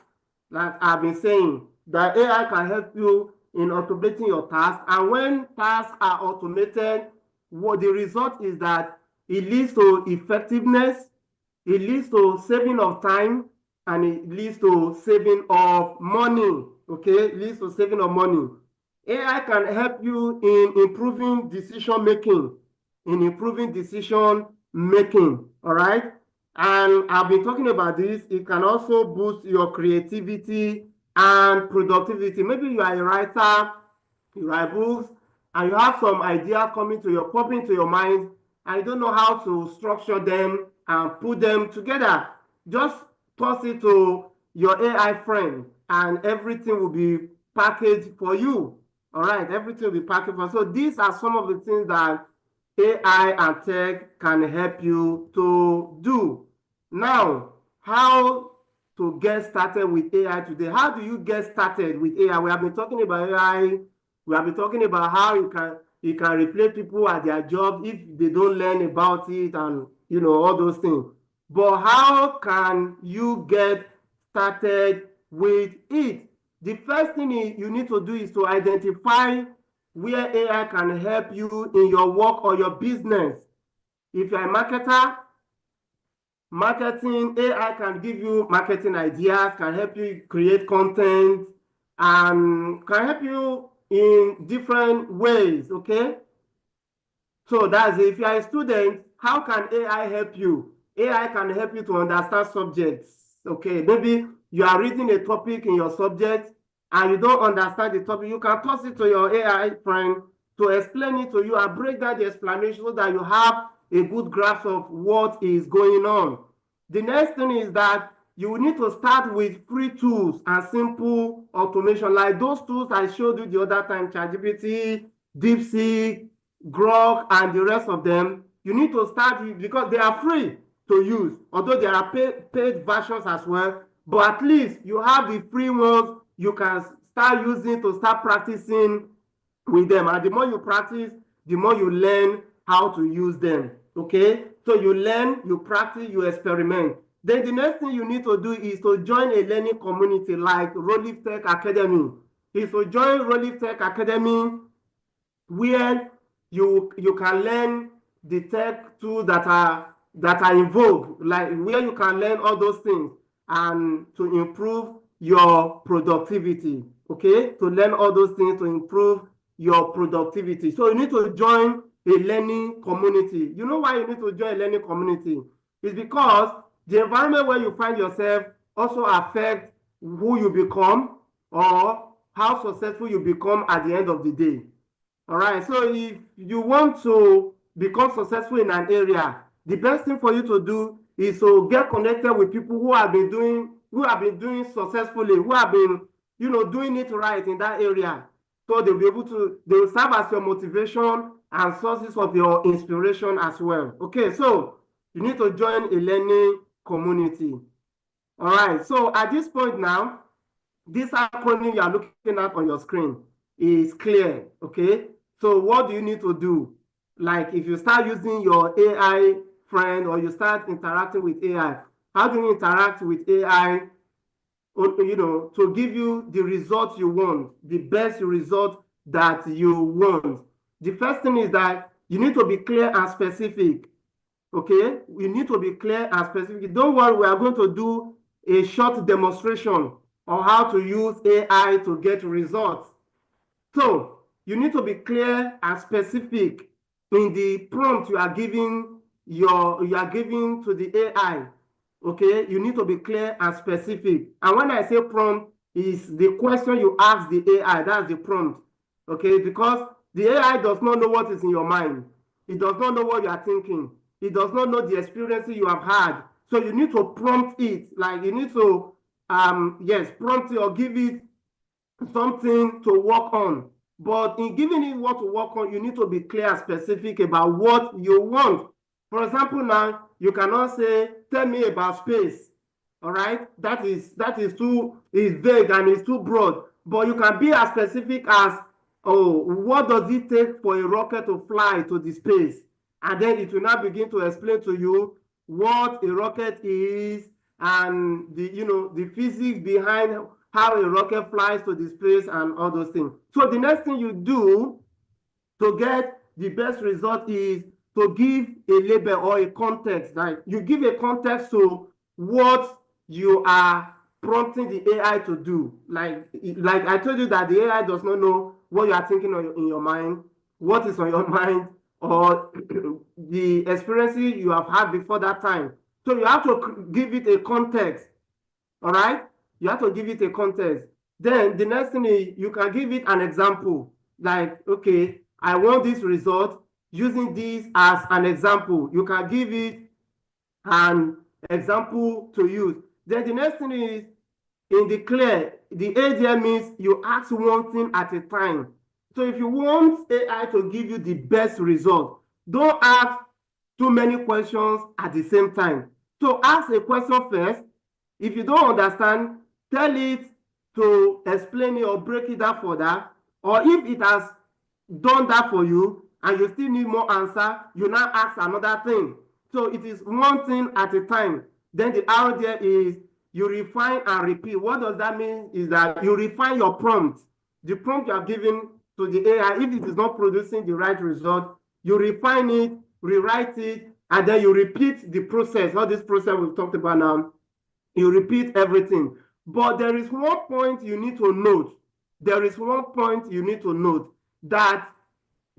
like I've been saying, that AI can help you in automating your task. And when tasks are automated, what the result is that it leads to effectiveness, it leads to saving of time, and it leads to saving of money, okay? It leads to saving of money. AI can help you in improving decision making, all right? And I've been talking about this. It can also boost your creativity and productivity. Maybe you are a writer, you write books, and you have some idea popping to your mind, and you don't know how to structure them and put them together. Just toss it to your AI friend, and everything will be packaged for you. All right, everything will be packaged for you. So these are some of the things that AI and tech can help you to do. Now, how to get started with AI today? How do you get started with AI? We have been talking about AI. We have been talking about how you can replace people at their job if they don't learn about it, and all those things. But how can you get started with it? The first thing you need to do is to identify where AI can help you in your work or your business. If you're a marketer, marketing, AI can give you marketing ideas, can help you create content, and can help you in different ways, okay? So that's it. If you're a student, how can AI help you? AI can help you to understand subjects, okay? Maybe you are reading a topic in your subject and you don't understand the topic. You can toss it to your AI friend to explain it to you and break down the explanation so that you have a good grasp of what is going on. The next thing is that you need to start with free tools and simple automation, like those tools I showed you the other time, ChatGPT, DeepSeek, Grok, and the rest of them. You need to start with, because they are free. to use, although there are paid versions as well, but at least you have the free ones you can start using to start practicing with them. And the more you practice, the more you learn how to use them. Okay, so you learn, you practice, you experiment. Then the next thing you need to do is to join a learning community like Rolif Tech Academy. Is to join Rolif Tech Academy, where you can learn the tech tools that are in vogue, like where you can learn all those things and to improve your productivity. Okay, to learn all those things to improve your productivity. So you need to join a learning community. You know why you need to join a learning community? It's because the environment where you find yourself also affects who you become or how successful you become at the end of the day. All right, so if you want to become successful in an area, the best thing for you to do is to get connected with people who have been doing successfully, who have been, doing it right in that area. So they will serve as your motivation and sources of your inspiration as well. Okay, so you need to join a learning community. All right, so at this point now, this acronym you are looking at on your screen is clear. Okay, so what do you need to do? Like if you start using your AI friend or you start interacting with AI, how do you interact with AI, to give you the results you want, the best result that you want? The first thing is that you need to be clear and specific. Okay, you need to be clear and specific. Don't worry, we are going to do a short demonstration on how to use AI to get results. So you need to be clear and specific in the prompt you are giving to the AI. Okay, you need to be clear and specific. And when I say prompt, is the question you ask the AI. That's the prompt. Okay, because the AI does not know what is in your mind. It does not know what you are thinking. It does not know the experiences you have had. So you need to prompt it. Like you need to prompt it or give it something to work on. But in giving it what to work on, you need to be clear and specific about what you want. For example, now you cannot say, tell me about space. All right, that is vague and it's too broad. But you can be as specific as, what does it take for a rocket to fly to the space? And then it will now begin to explain to you what a rocket is and the physics behind how a rocket flies to the space and all those things. So the next thing you do to get the best result is to give a label or a context. Like you give a context to what you are prompting the AI to do. Like I told you that the AI does not know what you are thinking in your mind, what is on your mind, or the experiences you have had before that time. So you have to give it a context. All right, you have to give it a context. Then the next thing is you can give it an example. Like, okay, I want this result using this as an example. You can give it an example to use. Then the next thing is in the clear. The ADM means you ask one thing at a time. So if you want AI to give you the best result, don't ask too many questions at the same time. So ask a question first. If you don't understand, tell it to explain it or break it down further. Or if it has done that for you and you still need more answer, you now ask another thing. So it is one thing at a time. Then the R there is you refine and repeat. What does that mean? Is that you refine your prompt. The prompt you have given to the AI, if it is not producing the right result, you refine it, rewrite it, and then you repeat the process. All this process we've talked about now, you repeat everything. But there is one point you need to note. There is one point you need to note that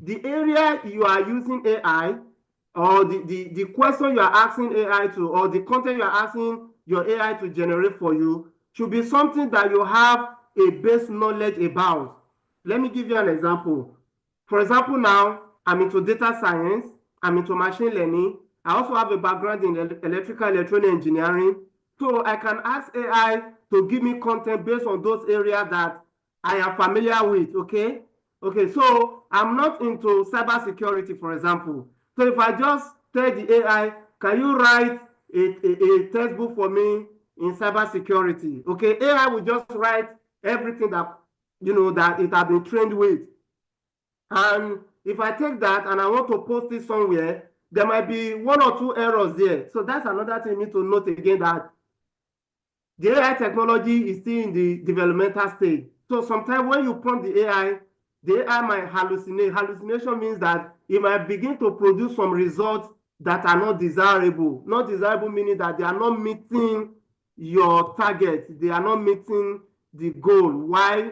the area you are using AI or the question you are asking AI to, or the content you are asking your AI to generate for you should be something that you have a base knowledge about. Let me give you an example. For example, now I'm into data science, I'm into machine learning. I also have a background in electrical electronic engineering. So I can ask AI to give me content based on those areas that I am familiar with, okay? Okay, so I'm not into cybersecurity, for example. So if I just tell the AI, can you write a textbook for me in cybersecurity. Okay, AI will just write everything that that it has been trained with. And if I take that and I want to post it somewhere, there might be 1 or 2 errors there. So that's another thing you need to note again, that the AI technology is still in the developmental stage. So sometimes when you prompt the AI might hallucinate. Hallucination means that it might begin to produce some results that are not desirable. Not desirable meaning that they are not meeting your target. They are not meeting the goal. Why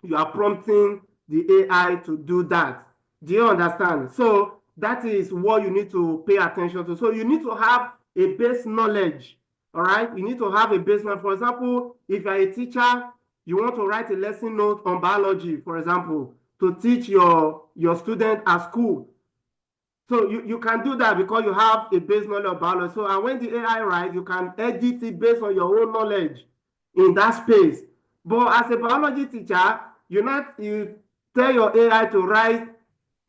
you are prompting the AI to do that. Do you understand? So that is what you need to pay attention to. So you need to have a base knowledge. All right, you need to have a base knowledge. For example, if you're a teacher, you want to write a lesson note on biology, for example, to teach your student at school. So you can do that because you have a base knowledge of biology. So and when the AI writes, you can edit it based on your own knowledge in that space. But as a biology teacher, you tell your AI to write,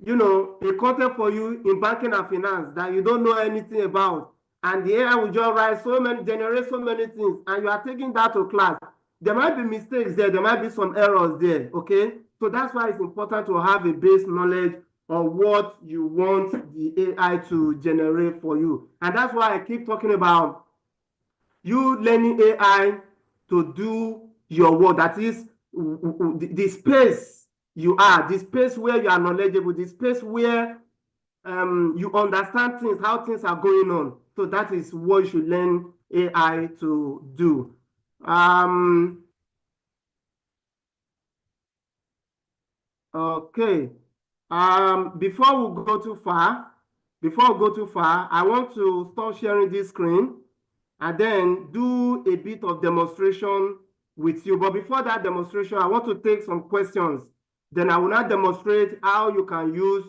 a content for you in banking and finance that you don't know anything about. And the AI will just generate so many things, and you are taking that to class. There might be mistakes there, there might be some errors there, okay? So that's why it's important to have a base knowledge of what you want the AI to generate for you. And that's why I keep talking about you learning AI to do your work. That is the space you are, the space where you are knowledgeable, the space where you understand things, how things are going on. So that is what you should learn AI to do. Okay. Before we go too far, I want to stop sharing this screen and then do a bit of demonstration with you. But before that demonstration, I want to take some questions. Then I will now demonstrate how you can use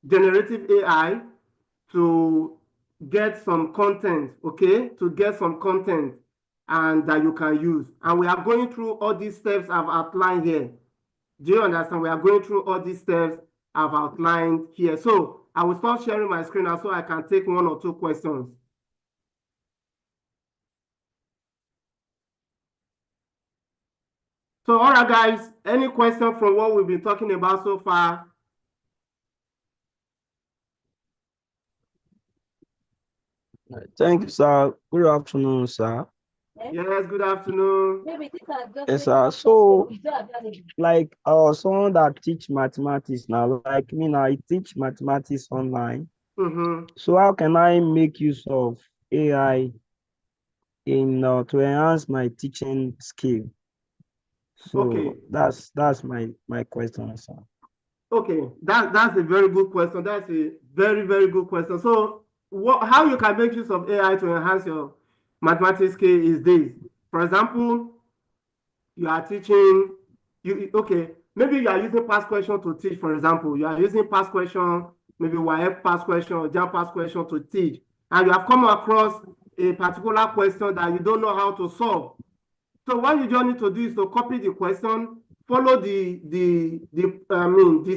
generative AI to get some content, okay? To get some content and that you can use. And we are going through all these steps I've outlined here. Do you understand? We are going through all these steps I've outlined here. So I will stop sharing my screen now so I can take 1 or 2 questions. So, all right, guys, any question from what we've been talking about so far? Thank you, sir. Good afternoon, sir. Yes, good afternoon. Yes, sir. So, like, someone that teach mathematics now, like me now, I teach mathematics online. So how can I make use of AI in to enhance my teaching skill? So okay, that's my question, sir. Okay, that's a very good question. That's a very, very good question. So how you can make use of AI to enhance your mathematics skill is this. For example, you are teaching, maybe you are using past question to teach, for example. You are using past question, maybe YF past question or JAM past question to teach. And you have come across a particular question that you don't know how to solve. So what you just need to do is to copy the question, follow the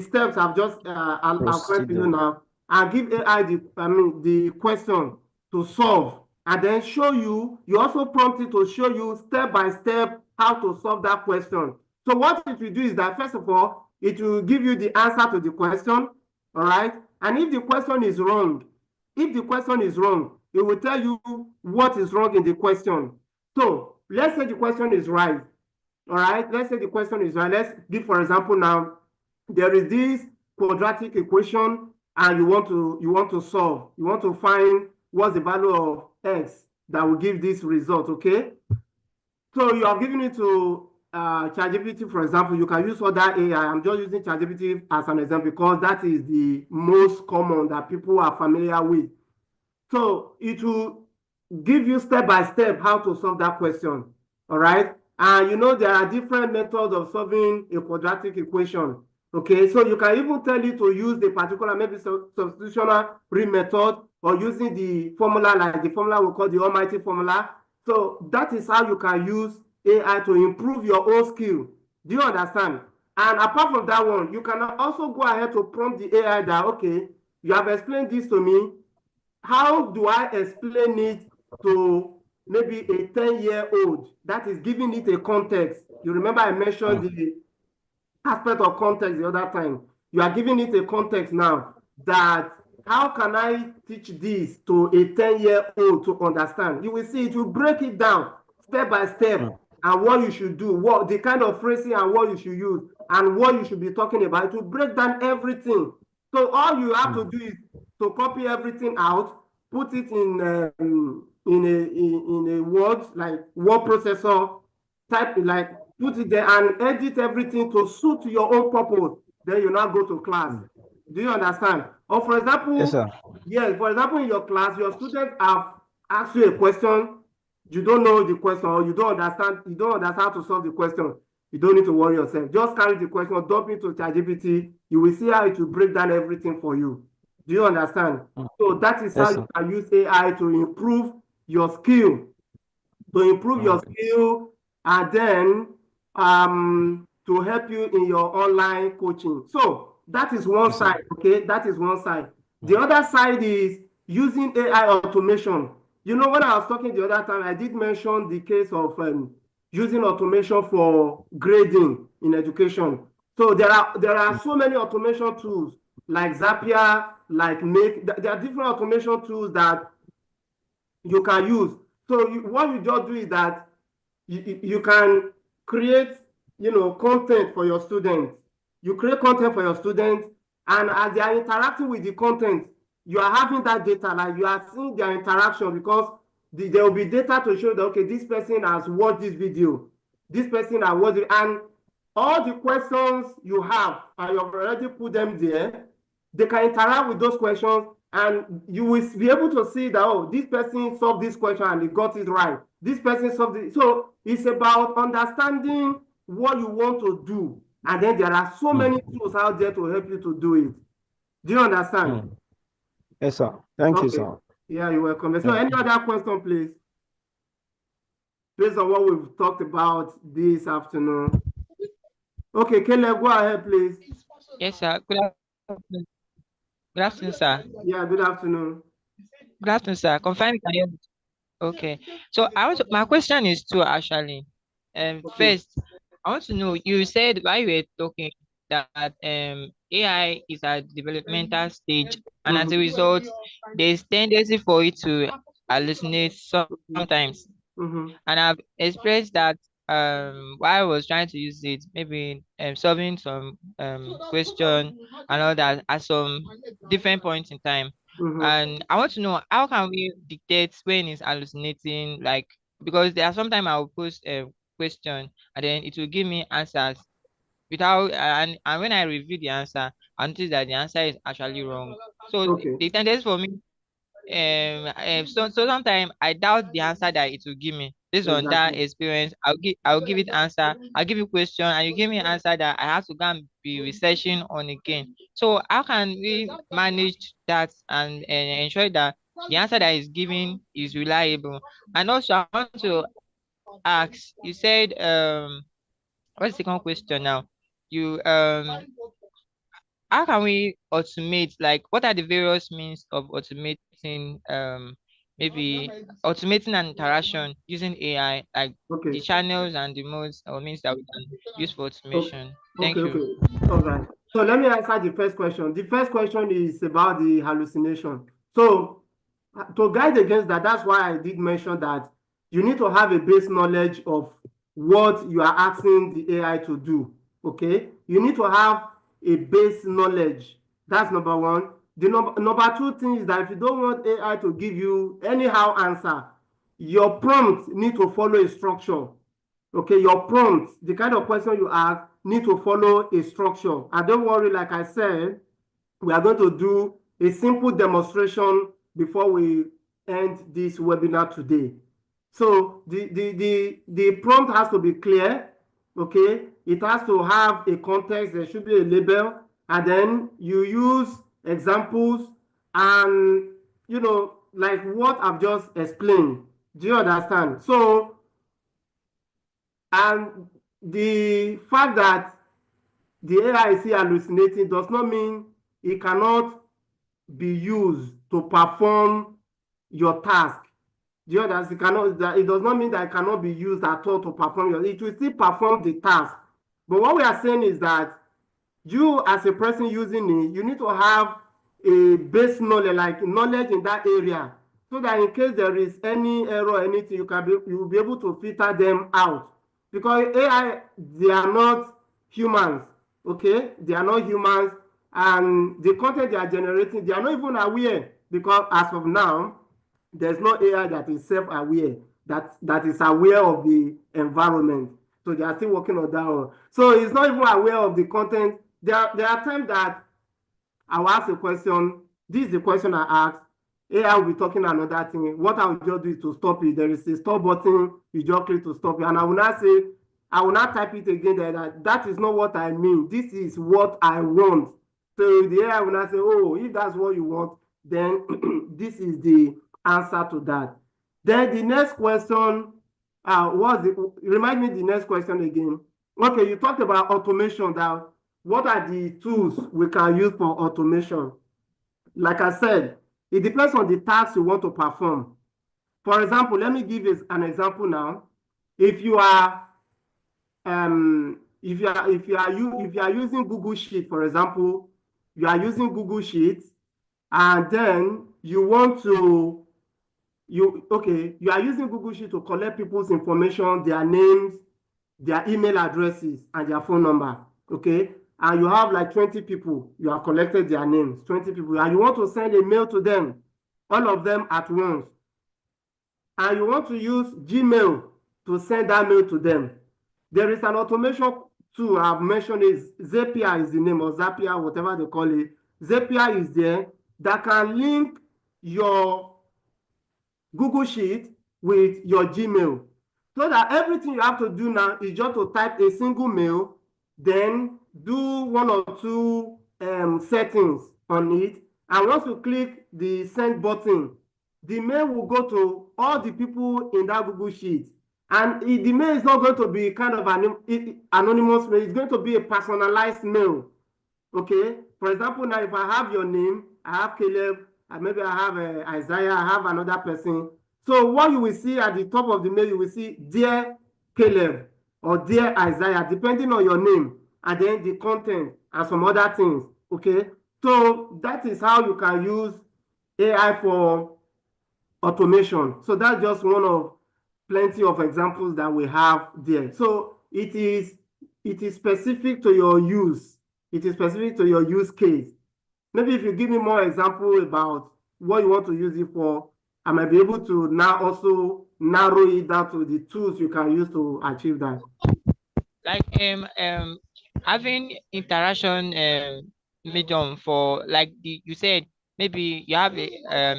steps I've just outlined to you now, and give AI the question to solve, and then show you. You also prompt it to show you step by step how to solve that question. So what it will do is that first of all, it will give you the answer to the question, all right? And if the question is wrong, it will tell you what is wrong in the question. So let's say the question is right. All right, let's say the question is right. Let's give, for example, now there is this quadratic equation and you want to solve. You want to find what's the value of x that will give this result, okay? So you are giving it to ChatGPT, for example. You can use other AI. I'm just using ChatGPT as an example because that is the most common that people are familiar with. So it will give you step by step how to solve that question, all right? And there are different methods of solving a quadratic equation, okay? So you can even tell it to use the particular, maybe substitutional method, or using the formula, like the formula we call the almighty formula. So that is how you can use AI to improve your own skill. Do you understand? And apart from that one, you can also go ahead to prompt the AI that, okay, you have explained this to me, how do I explain it to maybe a 10-year-old that is giving it a context? You remember I mentioned the aspect of context the other time. You are giving it a context now that how can I teach this to a 10-year-old to understand? You will see it will break it down step by step and what you should do, what the kind of phrasing and what you should use and what you should be talking about. It will break down everything. So all you have to do is to copy everything out, put it in a word, like word processor, type like put it there and edit everything to suit your own purpose. Then you now go to class. Do you understand? Or for example, Yes, sir. yes, for example, in your class, your students have asked you a question, you don't know the question, or you don't understand how to solve the question. You don't need to worry yourself. Just carry the question, dump it to ChatGPT. You will see how it will break down everything for you. Do you understand? So that is how Yes, you can use AI to improve your skill. To improve your skill and then to help you in your online coaching. So that is one side, okay? That is one side. The other side is using AI automation. You know, when I was talking the other time, I did mention the case of using automation for grading in education. So there are so many automation tools like Zapier, like Make. There are different automation tools that you can use. So what you just do is that you can create, content for your students. You create content for your students, and as they are interacting with the content, you are having that data, like you are seeing their interaction because there will be data to show that, okay, this person has watched this video, this person has watched it, and all the questions you have, and you have already put them there, they can interact with those questions and you will be able to see that, oh, this person solved this question and he got it right. This person solved it. So it's about understanding what you want to do. And then there are so many tools out there to help you to do it. Do you understand? Yes, sir. Thank you, Okay. sir. Yeah, you're welcome. So any other question, please? Based on what we've talked about this afternoon. Okay, Caleb, go ahead, please. Yes, sir. Afternoon. Good afternoon, sir. Yeah, good afternoon. Good afternoon, sir. Confirm you can hear me. Okay. So my question is two actually. Okay. First, I want to know, you said while you were talking that AI is at developmental stage, and as a result, there's tendency for it to hallucinate sometimes. And I've expressed that while I was trying to use it, maybe solving some question and all that at some different points in time. And I want to know, how can we dictate when it's hallucinating? Like, because there are sometimes I will post a question and then it will give me answers without and when I review the answer, I notice that the answer is actually wrong. So Okay. the tendency for me, so sometimes I doubt the answer that it will give me. Based on that Exactly. experience, I'll give it answer. I'll give you question and you give me answer that I have to go and be researching on again. So how can we manage that and ensure that the answer that is given is reliable? And also I want to ask, you said what's the second question now? You how can we automate, like what are the various means of automating maybe automating an interaction using AI, like the Okay. channels and the modes or means that we can use for automation? Okay, Thank you. okay. All right. So let me answer the first question. The first question is about the hallucination. So to guide against that, that's why I did mention that you need to have a base knowledge of what you are asking the AI to do. Okay? You need to have a base knowledge. That's number one. The number two thing is that if you don't want AI to give you anyhow answer, your prompt need to follow a structure. Okay, your prompt, the kind of question you ask, need to follow a structure. And don't worry, like I said, we are going to do a simple demonstration before we end this webinar today. So the prompt has to be clear, okay? It has to have a context, there should be a label, and then you use examples and, like what I've just explained. Do you understand? So, and the fact that the AI is hallucinating does not mean it cannot be used to perform your task. Do you understand? It does not mean that it cannot be used at all to perform it will still perform the task. But what we are saying is that you as a person using it, you need to have a base knowledge, like knowledge in that area, so that in case there is any error or anything, you will be able to filter them out. Because AI, they are not humans, okay? They are not humans, and the content they are generating, they are not even aware, because as of now, there's no AI that is self-aware, that is aware of the environment. So they are still working on that one. So it's not even aware of the content. There are times that I will ask a question. This is the question I asked. AI will be talking another thing. What I will just do is to stop it. There is a stop button. You just click to stop it. And I will not say, I will not type it again. That is not what I mean. This is what I want. So the AI will not say, oh, if that's what you want, then this is the answer to that. Then the next question remind me the next question again. Okay, you talked about automation. Now, what are the tools we can use for automation? Like I said, it depends on the task you want to perform. For example, let me give you an example now. If you are using Google Sheet, for example, you are using Google Sheets, and then you want to you are using Google Sheet to collect people's information, their names, their email addresses, and their phone number. Okay, and you have like 20 people. You have collected their names, 20 people, and you want to send a mail to them, all of them at once. And you want to use Gmail to send that mail to them. There is an automation tool I've mentioned, is Zapier is the name, or Zapier, whatever they call it. Zapier is there that can link your Google Sheet with your Gmail, so that everything you have to do now is just to type a single mail, then do one or two settings on it, and once you click the send button, the mail will go to all the people in that Google Sheet. And the mail is not going to be kind of an anonymous mail, it's going to be a personalized mail. Okay, for example, now if I have your name, I have Caleb, and maybe I have Isaiah, I have another person. So what you will see at the top of the mail, you will see Dear Caleb or Dear Isaiah, depending on your name, and then the content and some other things. Okay, so that is how you can use AI for automation. So that's just one of plenty of examples that we have there. So it is specific to your use. It is specific to your use case. Maybe if you give me more example about what you want to use it for, I might be able to now also narrow it down to the tools you can use to achieve that. Like having interaction medium for, like you said, maybe you have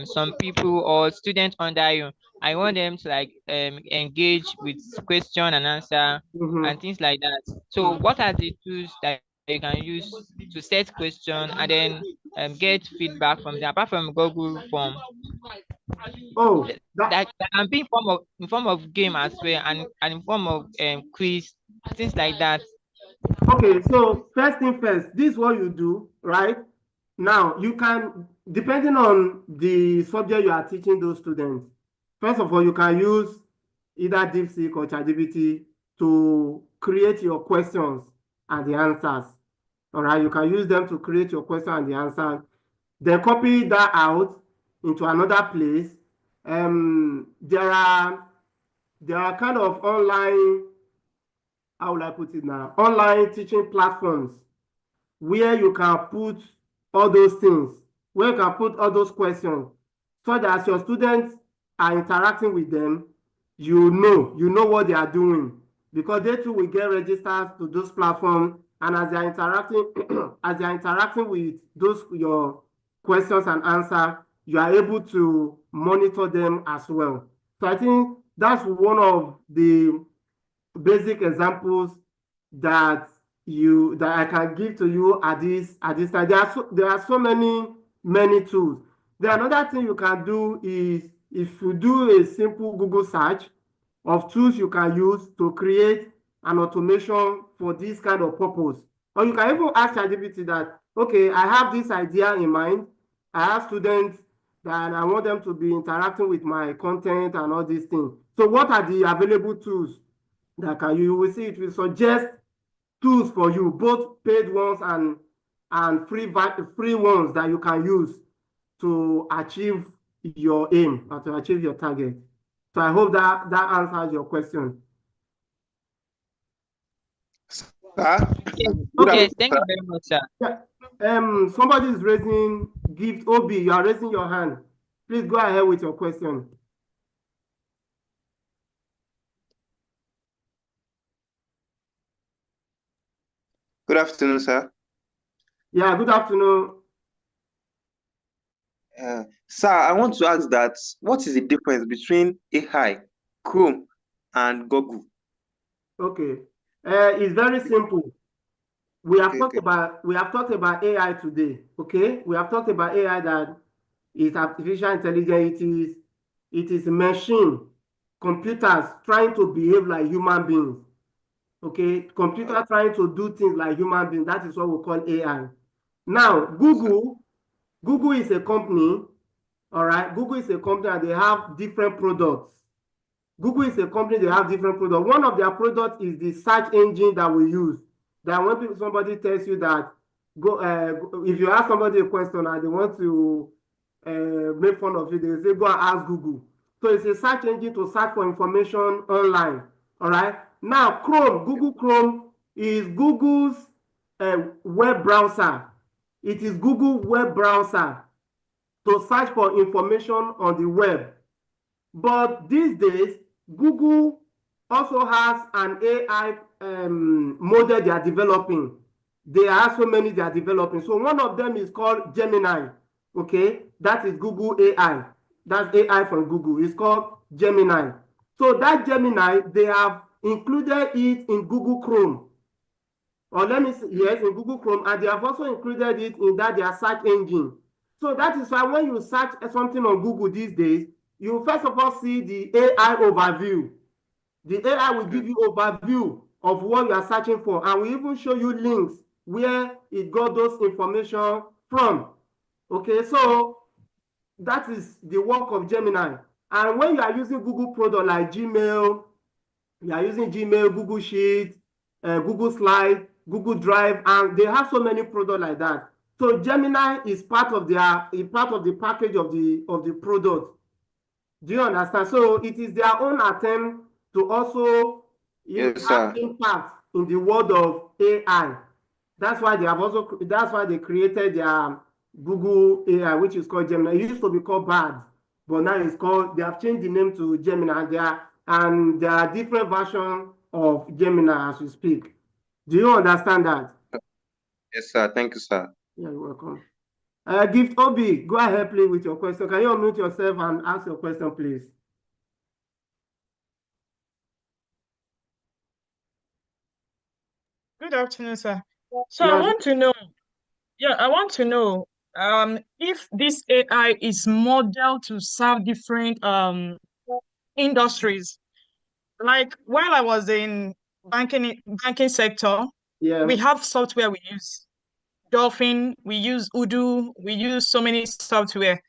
some people or students under you. I want them to like engage with question and answer and things like that. So what are the tools that you can use to set question and then get feedback from them, apart from Google form? Oh, that can be in form of game as well, and in form of quiz, things like that. Okay, so first thing first, this is what you do, right? Now, you can, depending on the subject you are teaching those students, first of all, you can use either DeepSeek or ChatGPT to create your questions and the answers. All right, you can use them to create your question and the answer. Then copy that out into another place. There are kind of online, how will I put it now? Online teaching platforms where you can put all those things, where you can put all those questions, so that as your students are interacting with them, you know what they are doing, because they too will get registered to those platforms, and as they are interacting, as they are interacting with those your questions and answers, you are able to monitor them as well. So I think that's one of the basic examples that I can give to you at this time. There are so many tools. The another thing you can do is, if you do a simple Google search of tools you can use to create an automation for this kind of purpose, or you can even ask ChatGPT that, okay, I have this idea in mind. I have students and I want them to be interacting with my content and all these things. So what are the available tools that you will see it will suggest tools for you, both paid ones and free ones that you can use to achieve your aim or to achieve your target. So I hope that answers your question. Sir? Yes, Okay. yes, thank you very much, sir. Yeah. Somebody is raising gift. Obi, you are raising your hand. Please go ahead with your question. Good afternoon, sir. Yeah, good afternoon. Sir, I want to ask that what is the difference between AI, Chrome, and Google? Okay. It's very simple. We have Okay, talked about AI today. Okay, we have talked about AI that is artificial intelligence. It is machine, computers trying to behave like human beings. Okay, computer trying to do things like human beings. That is what we call AI. Now, Google is a company. All right, Google is a company and they have different products. Google is a company, they have different products. One of their products is the search engine that we use. That when somebody tells you that, if you ask somebody a question and they want to make fun of you, they say, go and ask Google. So it's a search engine to search for information online. All right. Now, Google Chrome is Google's web browser. It is Google web browser to search for information on the web. But these days, Google also has an AI model they are developing. There are so many they are developing. So one of them is called Gemini. Okay, that is Google AI. That's AI from Google. It's called Gemini. So that Gemini, they have included it in Google Chrome. Or let me say, yes, in Google Chrome, and they have also included it in their search engine. So that is why when you search something on Google these days, you first of all see the AI overview. The AI will give you overview of what you are searching for, and will even show you links where it got those information from. Okay, so that is the work of Gemini. And when you are using Google product like Gmail, you are using Gmail, Google Sheets, Google Slide, Google Drive, and they have so many products like that. So Gemini is part of the package of the product. Do you understand? So it is their own attempt to also have impact in the world of AI. That's why they created their Google AI, which is called Gemini. It used to be called BARD, but now they have changed the name to Gemini. And there are different versions of Gemini as we speak. Do you understand that? Yes, sir. Thank you, sir. Yeah, you're welcome. Gift Obi, go ahead, please, with your question. Can you unmute yourself and ask your question, please? Good afternoon, sir. So I want to know, if this AI is modeled to serve different industries. Like while I was in banking sector, we have software we use. Dolphin, we use Udo, we use so many software.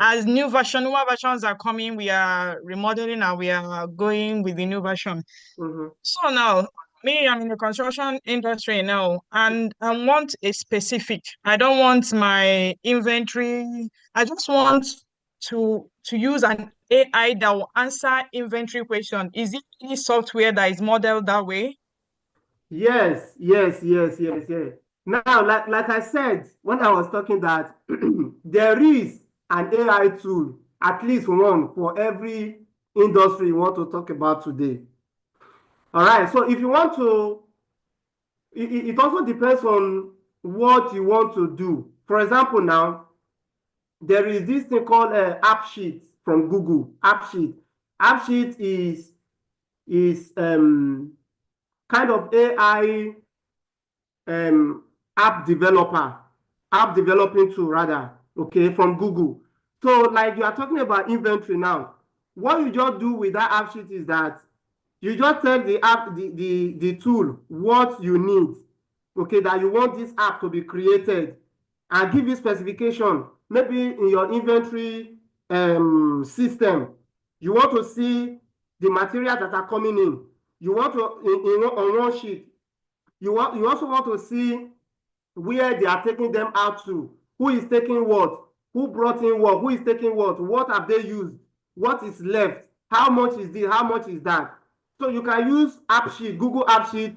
As newer versions are coming, we are remodeling and we are going with the new version. So now, I'm in the construction industry now, and I want a specific. I don't want my inventory. I just want to use an AI that will answer inventory question. Is it any software that is modeled that way? Yes. Now, like I said, when I was talking that there is an AI tool, at least one for every industry you want to talk about today. All right, so if you want to, it also depends on what you want to do. For example, now, there is this thing called AppSheet from Google. AppSheet is kind of AI app developing tool rather, okay, from Google. So like you are talking about inventory now, what you just do with that AppSheet is that you just tell the tool what you need, okay, that you want this app to be created, and give you specification. Maybe in your inventory system, you want to see the materials that are coming in. You want to, on one sheet, you also want to see where they are taking them out to, who is taking what, who brought in what, who is taking what have they used, what is left, how much is this, how much is that. So you can use AppSheet, Google AppSheet,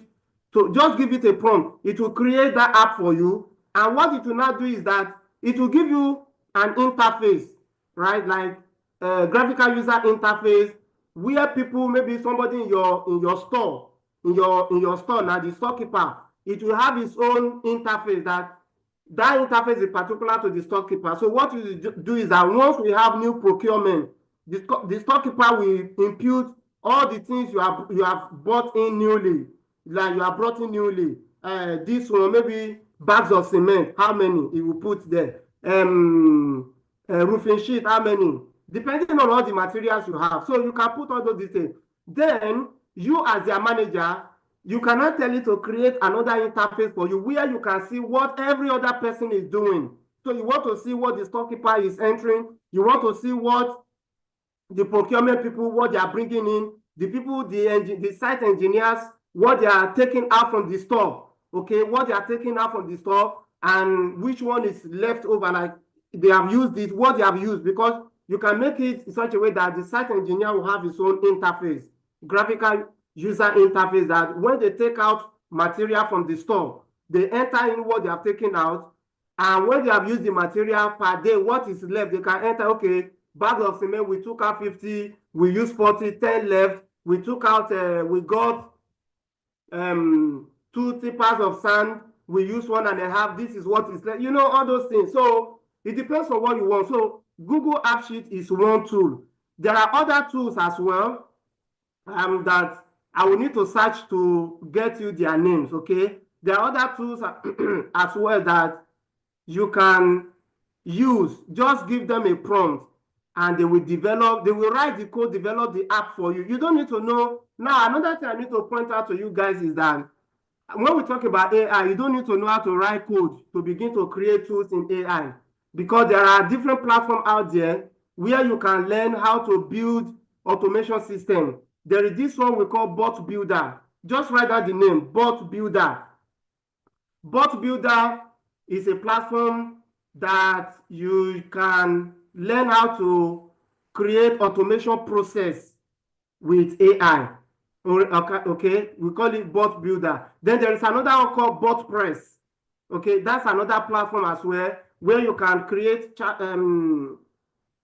to just give it a prompt. It will create that app for you. And what it will now do is that it will give you an interface, right? Like a graphical user interface, where people, maybe somebody in your store, in your store now, the storekeeper, it will have its own interface that interface is particular to the storekeeper. So what you do is that once we have new procurement, the storekeeper will impute all the things you have bought in newly, like you have brought in newly. This one, maybe bags of cement, how many it will put there? Roofing sheet, how many? Depending on all the materials you have. So you can put all those details. Then you, as their manager, you cannot tell it to create another interface for you where you can see what every other person is doing. So you want to see what the storekeeper is entering. You want to see what the procurement people, what they are bringing in, the people, the site engineers, what they are taking out from the store, okay, what they are taking out from the store, and which one is left over, like they have used it, what they have used, because you can make it in such a way that the site engineer will have his own interface, graphical user interface, that when they take out material from the store, they enter in what they have taken out, and when they have used the material per day, what is left, they can enter, okay, bag of cement, we took out 50, we used 40, 10 left, we took out, we got 2 tippers of sand, we used 1.5, this is what is left, you know, all those things. So it depends on what you want. So Google AppSheet is one tool. There are other tools as well that I will need to search to get you their names, okay? There are other tools as well that you can use. Just give them a prompt and they will write the code, develop the app for you. You don't need to know. Now, another thing I need to point out to you guys is that when we talk about AI, you don't need to know how to write code to begin to create tools in AI, because there are different platforms out there where you can learn how to build automation system. There is this one we call Bot Builder. Just write down the name, Bot Builder. Bot Builder is a platform that you can learn how to create automation process with AI. Okay, we call it Bot Builder. Then there is another one called Bot Press. Okay, that's another platform as well where you can create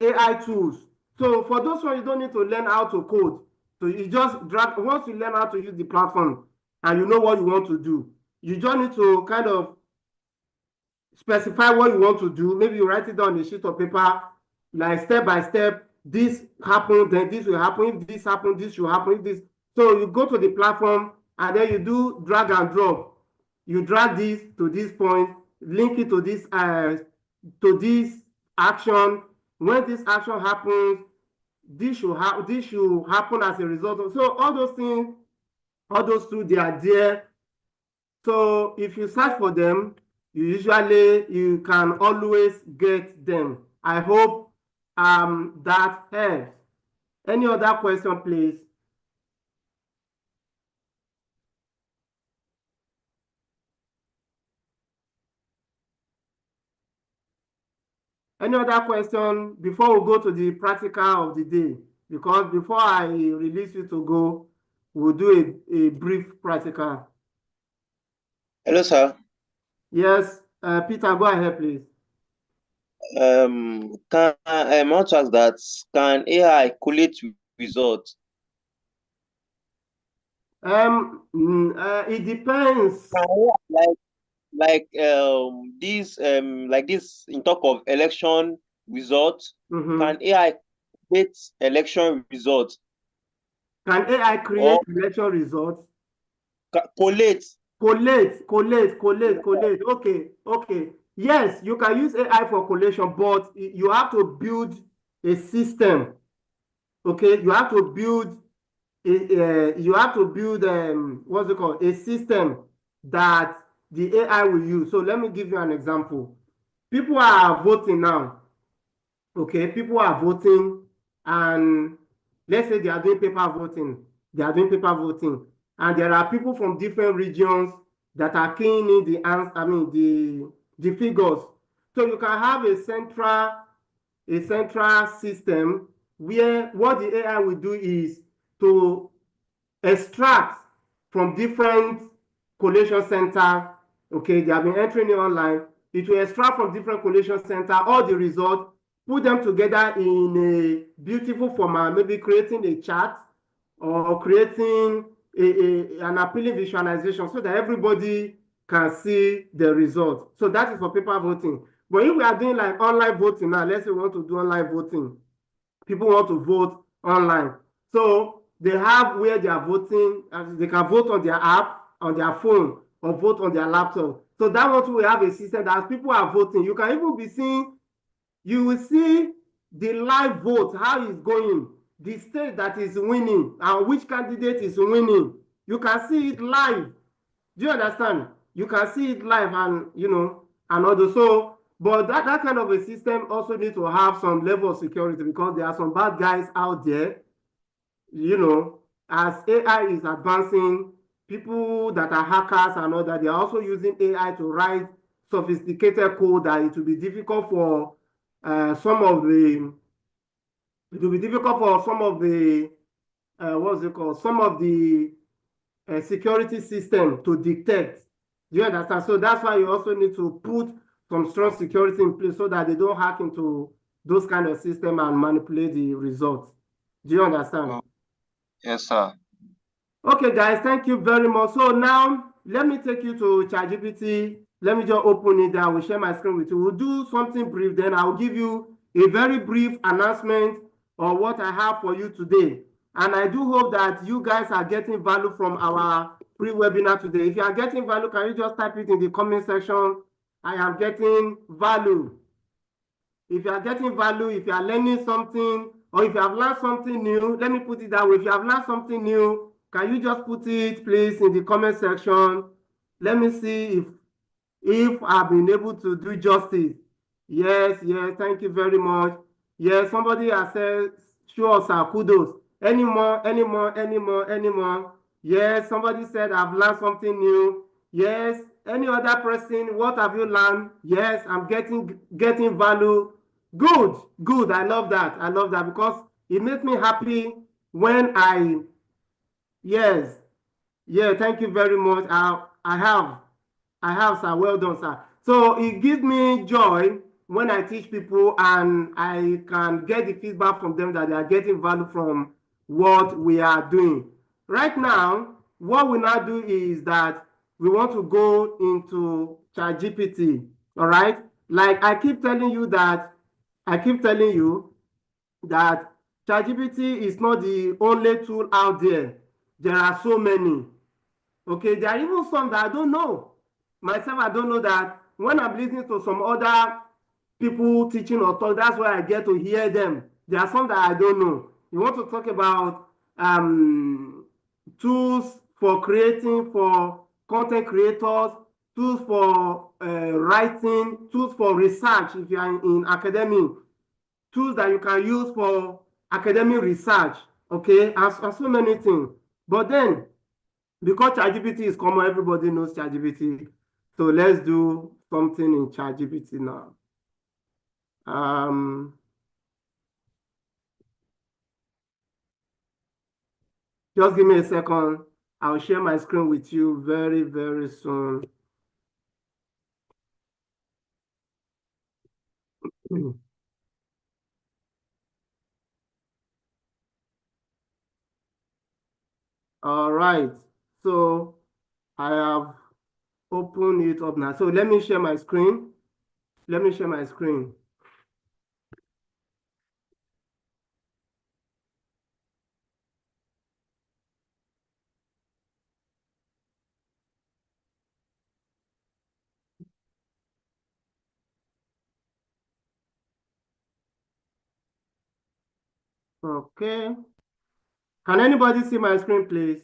AI tools. So for those ones, you don't need to learn how to code. So you just drag, once you learn how to use the platform and you know what you want to do, you just need to kind of specify what you want to do. Maybe you write it down on a sheet of paper, like step by step, this happened, then this will happen. If this happened, this will happen. If this. So you go to the platform and then you do drag and drop. You drag this to this point, link it to this action. When this action happens, this should happen as a result of. So all those things, all those two, they are there. So if you search for them, you can always get them. I hope that helps. Any other question, please? Any other question before we go to the practical of the day? Because before I release you to go, we'll do a brief practical. Hello, sir. Yes, Peter, go ahead, please. Can I want to ask that, can AI collate results? It depends. Like this in talk of election results, can AI create election results? Can AI create election results? Collate. Okay. Yes, you can use AI for collation, but you have to build a system. Okay, you have to build what's it called? A system that the AI will use. So let me give you an example. people are voting now. Okay, people are voting, and let's say they are doing paper voting. They are doing paper voting, and there are people from different regions that are keying in the answer. I mean the figures. So you can have a central system where what the AI will do is to extract from different collation center. Okay, they have been entering it online. It will extract from different collation center all the results, put them together in a beautiful format, maybe creating a chart or creating an appealing visualization so that everybody can see the result. So that is for paper voting. But if we are doing like online voting now, let's say we want to do online voting, people want to vote online. So they have where they are voting, and they can vote on their app, on their phone, or vote on their laptop. So that one we have a system that as people are voting, you can even be seeing, you will see the live vote, how it's going, the state that is winning, and which candidate is winning. You can see it live. Do you understand? You can see it live, and and all. So, but that kind of a system also needs to have some level of security, because there are some bad guys out there. As AI is advancing, people that are hackers and all that, they are also using AI to write sophisticated code that it will be difficult for some of the what's it called? Some of the security system to detect. Do you understand? So that's why you also need to put some strong security in place so that they don't hack into those kind of system and manipulate the results. Do you understand? Yes, sir. Okay, guys, thank you very much. So now let me take you to ChatGPT. Let me just open it. I will share my screen with you. We'll do something brief, then I'll give you a very brief announcement of what I have for you today. And I do hope that you guys are getting value from our free webinar today. If you are getting value, can you just type it in the comment section? I am getting value. If you are getting value, if you are learning something, or if you have learned something new, let me put it that way. If you have learned something new, can you just put it, please, in the comment section? Let me see if I've been able to do justice. Yes, thank you very much. Yes, somebody has said, sure, sir, kudos. Any more? Yes, somebody said, I've learned something new. Yes, any other person, what have you learned? Yes, I'm getting value. Good, I love that because it makes me happy when yes, thank you very much. I have, sir. Well done, sir. So it gives me joy when I teach people and I can get the feedback from them that they are getting value from what we are doing. Right now, what we now do is that we want to go into ChatGPT, all right? Like I keep telling you that ChatGPT is not the only tool out there. There are so many. Okay, there are even some that I don't know. Myself, I don't know that when I'm listening to some other people teaching or talk, that's where I get to hear them. There are some that I don't know. You want to talk about tools for creating, for content creators, tools for writing, tools for research if you are in academic, tools that you can use for academic research, okay, and so many things. But then, because ChatGPT is common, everybody knows ChatGPT. So let's do something in ChatGPT now. Just give me a second. I'll share my screen with you very, very soon. All right. So I have opened it up now. So let me share my screen. Okay. Can anybody see my screen, please?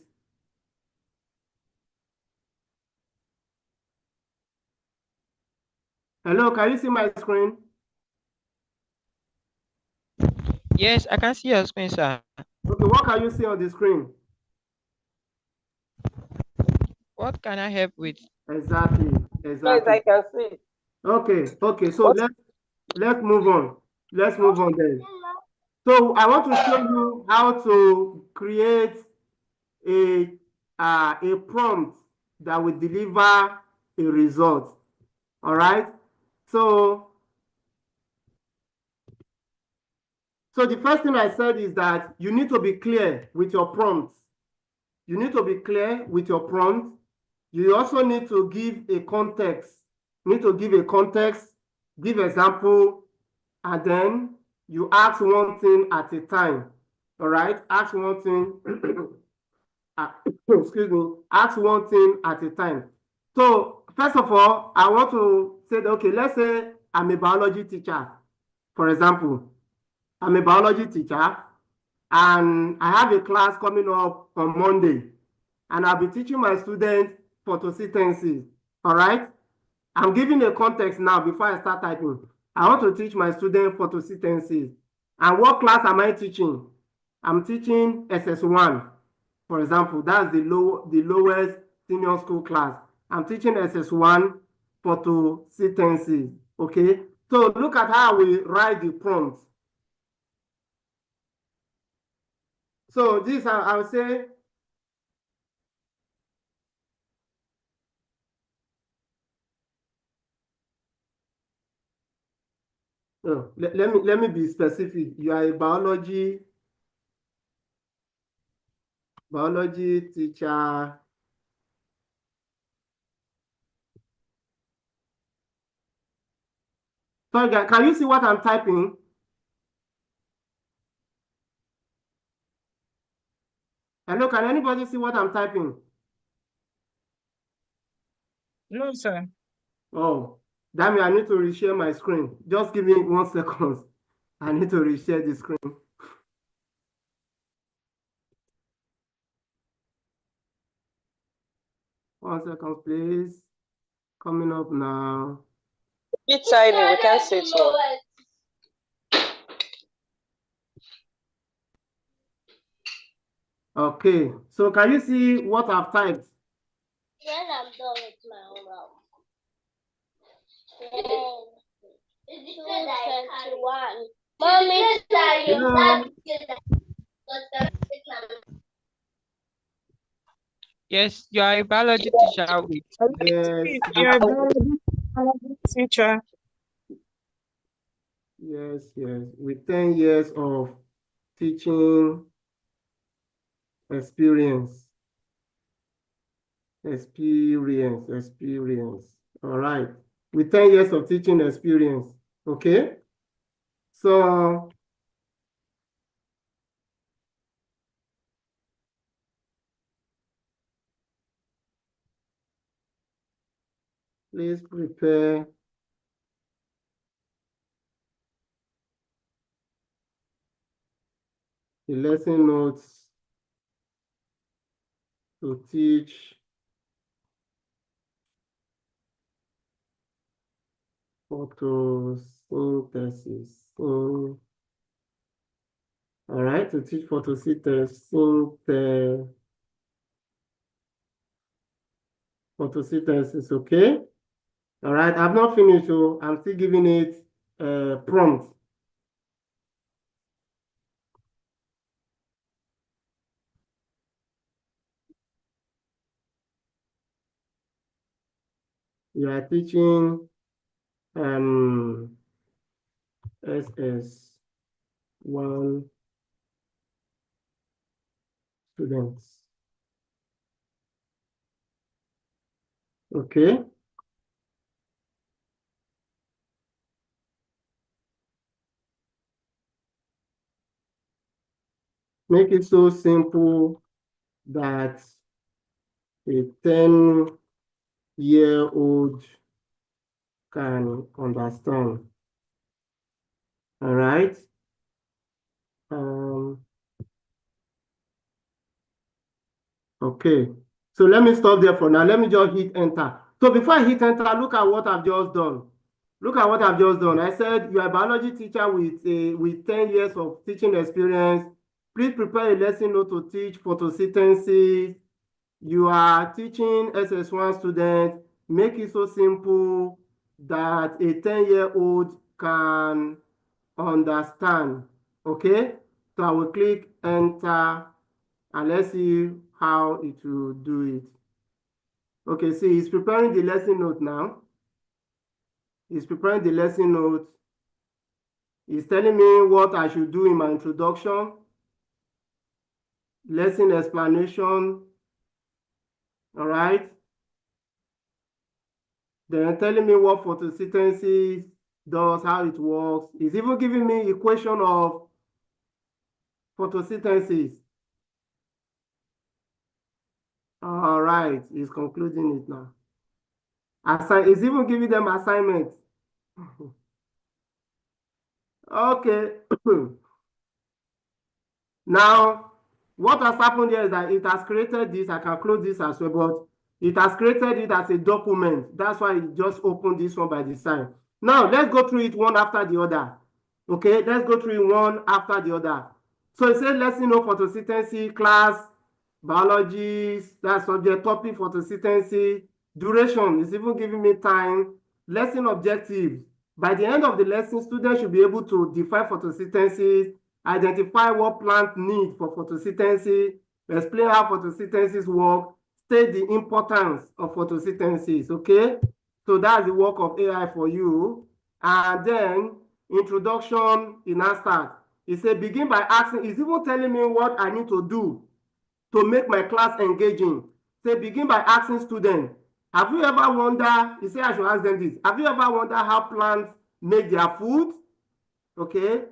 Hello, can you see my screen? Yes, I can see your screen, sir. Okay, what can you see on the screen? What can I help with? Exactly. Yes, I can see. Okay. So let's move on. Let's move on then. So I want to show you how to create a prompt that will deliver a result. All right. So the first thing I said is that you need to be clear with your prompts. You need to be clear with your prompt. You also need to give a context. You need to give a context, give example, and then you ask one thing at a time. All right? Ask one thing, excuse me, ask one thing at a time. So first of all, I want to say, okay, let's say I'm a biology teacher, for example. I'm a biology teacher, and I have a class coming up on Monday, and I'll be teaching my students photosynthesis. All right? I'm giving a context now before I start typing. I want to teach my students photosynthesis. And what class am I teaching? I'm teaching SS1, for example. That's the lowest senior school class. I'm teaching SS1 photosynthesis. Okay? So look at how we write the prompt. So this, I would say, let me be specific. You are a biology teacher. Sorry, guys, can you see what I'm typing? Hello, can anybody see what I'm typing? No, sir. Oh, that means I need to reshare my screen. Just give me 1 second. I need to reshare the screen. One second, please. Coming up now. It's tiny, we can't see it all. Okay, so can you see what I've typed? When I'm done with my homework. It's 2:21. Mommy, Yes, you are a biology teacher with. Yes. You're a biology teacher. Yes. With 10 years of teaching experience. All right. With 10 years of teaching experience. Okay. So please prepare the lesson notes to teach photosynthesis. All right, to teach photosynthesis. Photosynthesis, okay? All right, I've not finished, so I'm still giving it prompt. You are teaching SS1 students. Okay. Make it so simple that a 10-year-old can understand. All right. Okay. So let me stop there for now. Let me just hit enter. So before I hit enter, look at what I've just done. Look at what I've just done. I said you are a biology teacher with 10 years of teaching experience. Please prepare a lesson note to teach photosynthesis. You are teaching SS1 student. Make it so simple that a 10-year-old can understand. Okay? So I will click enter and let's see how it will do it. Okay, see, he's preparing the lesson note now. He's preparing the lesson note. He's telling me what I should do in my introduction, lesson explanation, all right? Then telling me what photosynthesis does, how it works. He's even giving me equation of photosynthesis. All right, he's concluding it now. He's even giving them assignments. Okay. Now, what has happened here is that it has created this. I can close this as well, but it has created it as a document. That's why it just opened this one by the side. Now, let's go through it one after the other. Okay, let's go through it one after the other. So it says lesson of photosynthesis, class, biology, that's subject, topic, photosynthesis, duration is even giving me time, lesson objectives. By the end of the lesson, students should be able to define photosynthesis, identify what plant need for photosynthesis, explain how photosynthesis works, state the importance of photosynthesis, okay? So that's the work of AI for you. And then introduction in start. It said begin by asking, it's even telling me what I need to do to make my class engaging. Say begin by asking students, have you ever wondered, you say I should ask them this, have you ever wondered how plants make their food? Okay.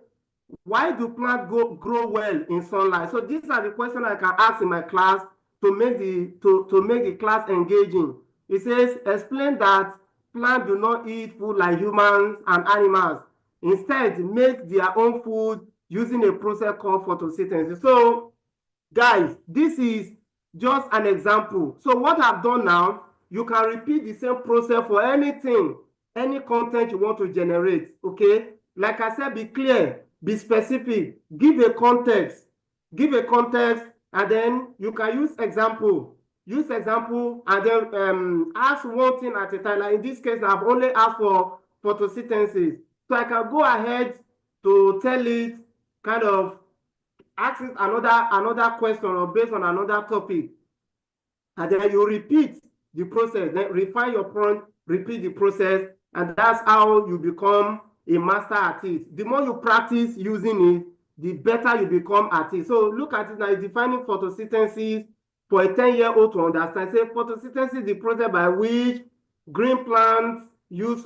Why do plants grow well in sunlight? So these are the questions I can ask in my class to make the class engaging. It says, explain that plants do not eat food like humans and animals. Instead, make their own food using a process called photosynthesis. So, guys, this is just an example. So what I've done now, you can repeat the same process for anything, any content you want to generate, okay? Like I said, be clear, be specific, give a context, and then you can use example, and then ask one thing at a time. Like in this case, I've only asked for photosynthesis. So I can go ahead to tell it, kind of ask it another question or based on another topic. And then you repeat the process, then refine your point, repeat the process, and that's how you become a master at it. The more you practice using it, the better you become at it. So look at it now, defining photosynthesis for a 10-year-old to understand. Say photosynthesis is the process by which green plants use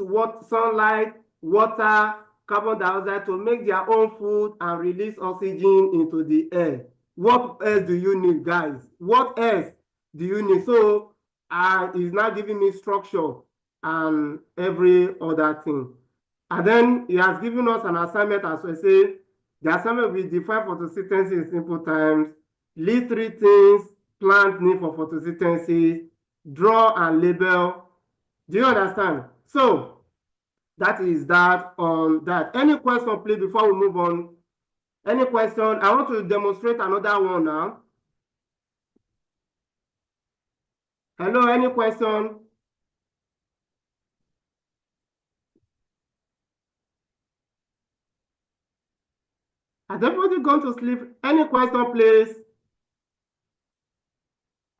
sunlight, water, carbon dioxide to make their own food and release oxygen into the air. What else do you need, guys? What else do you need? So it's now giving me structure and every other thing. And then he has given us an assignment as well. Say the assignment will define photosynthesis in simple terms, list 3 things plant need for photosynthesis, draw and label. Do you understand? So that is that on that. Any question, please, before we move on? Any question? I want to demonstrate another one now. Hello, any question? Has everybody gone to sleep? Any question, please?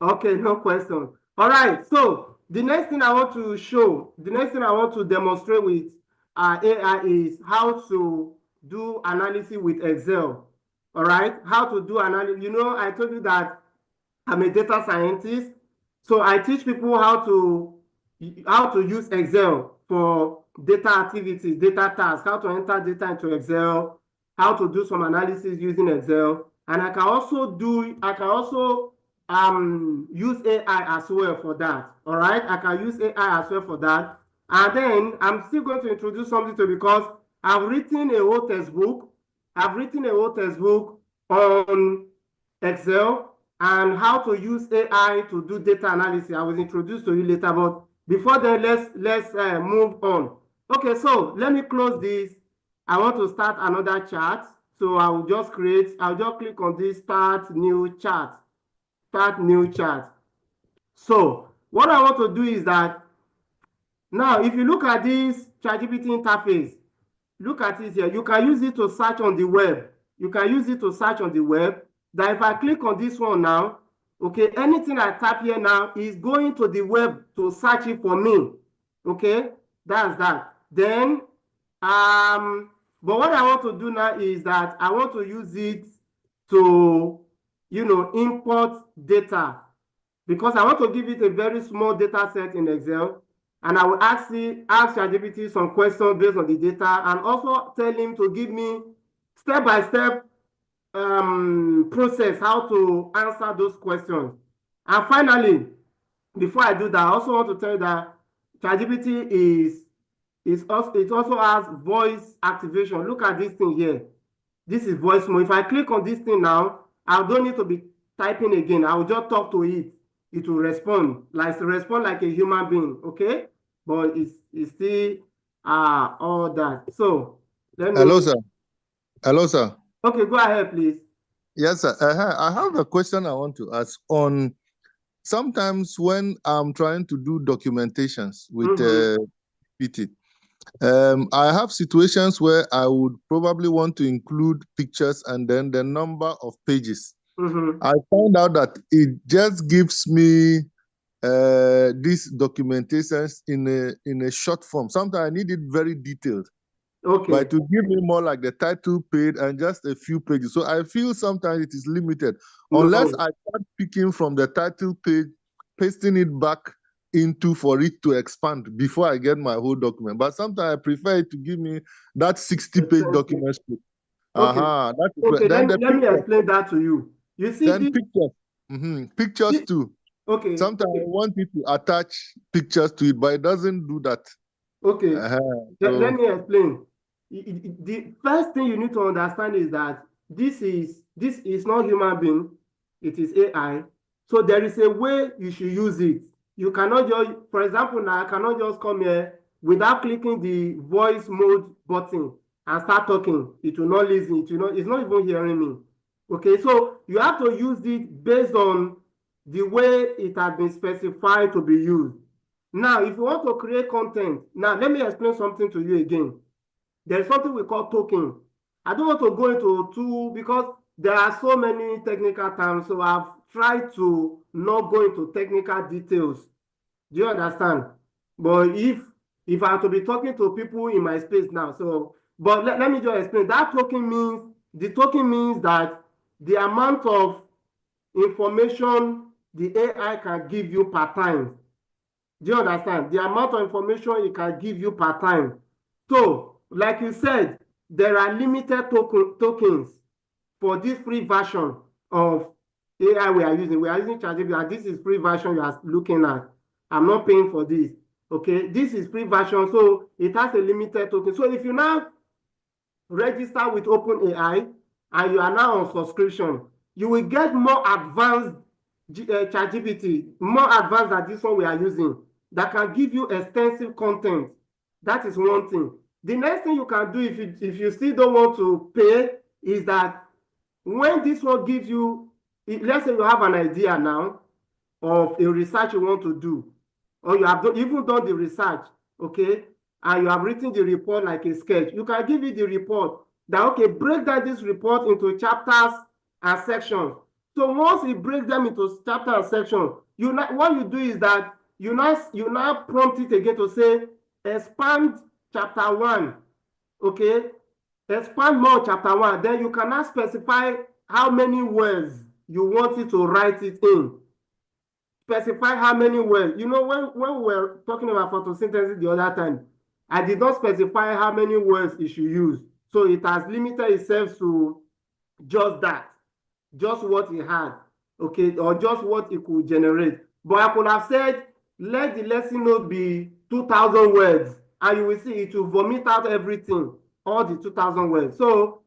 Okay, no question. All right, so the next thing I want to show, the next thing I want to demonstrate with AI is how to do analysis with Excel. All right, how to do analysis. You know, I told you that I'm a data scientist, so I teach people how to use Excel for data activities, data tasks, how to enter data into Excel, how to do some analysis using Excel, and I can also use AI as well for that. All right, I can use AI as well for that. And then I'm still going to introduce something to, because I've written a whole textbook. On Excel and how to use AI to do data analysis. I will introduce to you later, but before then, let's move on. Okay, so let me close this. I want to start another chart. So I'll just click on this start new chart. Start new chart. So what I want to do is that now if you look at this ChatGPT interface, look at it here. You can use it to search on the web. You can use it to search on the web. That if I click on this one now, okay, anything I type here now is going to the web to search it for me. Okay, that's that. Then, but what I want to do now is that I want to use it to, import data, because I want to give it a very small data set in Excel. And I will ask ChatGPT some questions based on the data, and also tell him to give me step-by-step process how to answer those questions. And finally, before I do that, I also want to tell you that ChatGPT it also has voice activation. Look at this thing here. This is voice mode. If I click on this thing now, I don't need to be typing again. I will just talk to it. It will respond like a human being, okay? But it's still all that. So let me. Hello, sir. Hello, sir. Okay, go ahead, please. Yes, sir. I have a question I want to ask on. Sometimes when I'm trying to do documentations with PT, I have situations where I would probably want to include pictures and then the number of pages. I find out that it just gives me these documentations in a short form. Sometimes I need it very detailed. Okay. But to give me more like the title page and just a few pages. So I feel sometimes it is limited. Unless I start picking from the title page, pasting it back into for it to expand before I get my whole document. But sometimes I prefer it to give me that 60-page document. Okay. Okay, let me explain that to you. You see, then pictures. Pictures too. Okay. Sometimes I want you to attach pictures to it, but it doesn't do that. Okay. Let me explain. The first thing you need to understand is that this is not human being, it is AI. So there is a way you should use it. You cannot just, for example, now I cannot just come here without clicking the voice mode button and start talking. It will not listen. It's not even hearing me. Okay, so you have to use it based on the way it has been specified to be used. Now, if you want to create content, now let me explain something to you again. There's something we call token. I don't want to go into two because there are so many technical terms, so I've tried to not go into technical details. Do you understand? But if I have to be talking to people in my space now, so, but let me just explain. That token means that the amount of information the AI can give you per time. Do you understand? The amount of information it can give you per time. So, like you said, there are limited tokens for this free version of AI we are using. We are using ChatGPT, and this is free version you are looking at. I'm not paying for this. Okay, this is free version, so it has a limited token. So if you now register with OpenAI and you are now on subscription, you will get more advanced ChatGPT, more advanced than this one we are using, that can give you extensive content. That is one thing. The next thing you can do if you still don't want to pay is that when this one gives you, let's say you have an idea now of a research you want to do, or you have even done the research, okay, and you have written the report like a sketch, you can give it the report that, okay, break down this report into chapters and sections. So once you break them into chapter and section, what you do is that you now prompt it again to say, expand chapter 1, okay? Expand more chapter 1. Then you can now specify how many words you want it to write it in. Specify how many words. You know, when we were talking about photosynthesis the other time, I did not specify how many words it should use. So it has limited itself to just that, just what it had, okay, or just what it could generate. But I could have said, let the lesson note be 2,000 words, and you will see it will vomit out everything, all the 2,000 words. So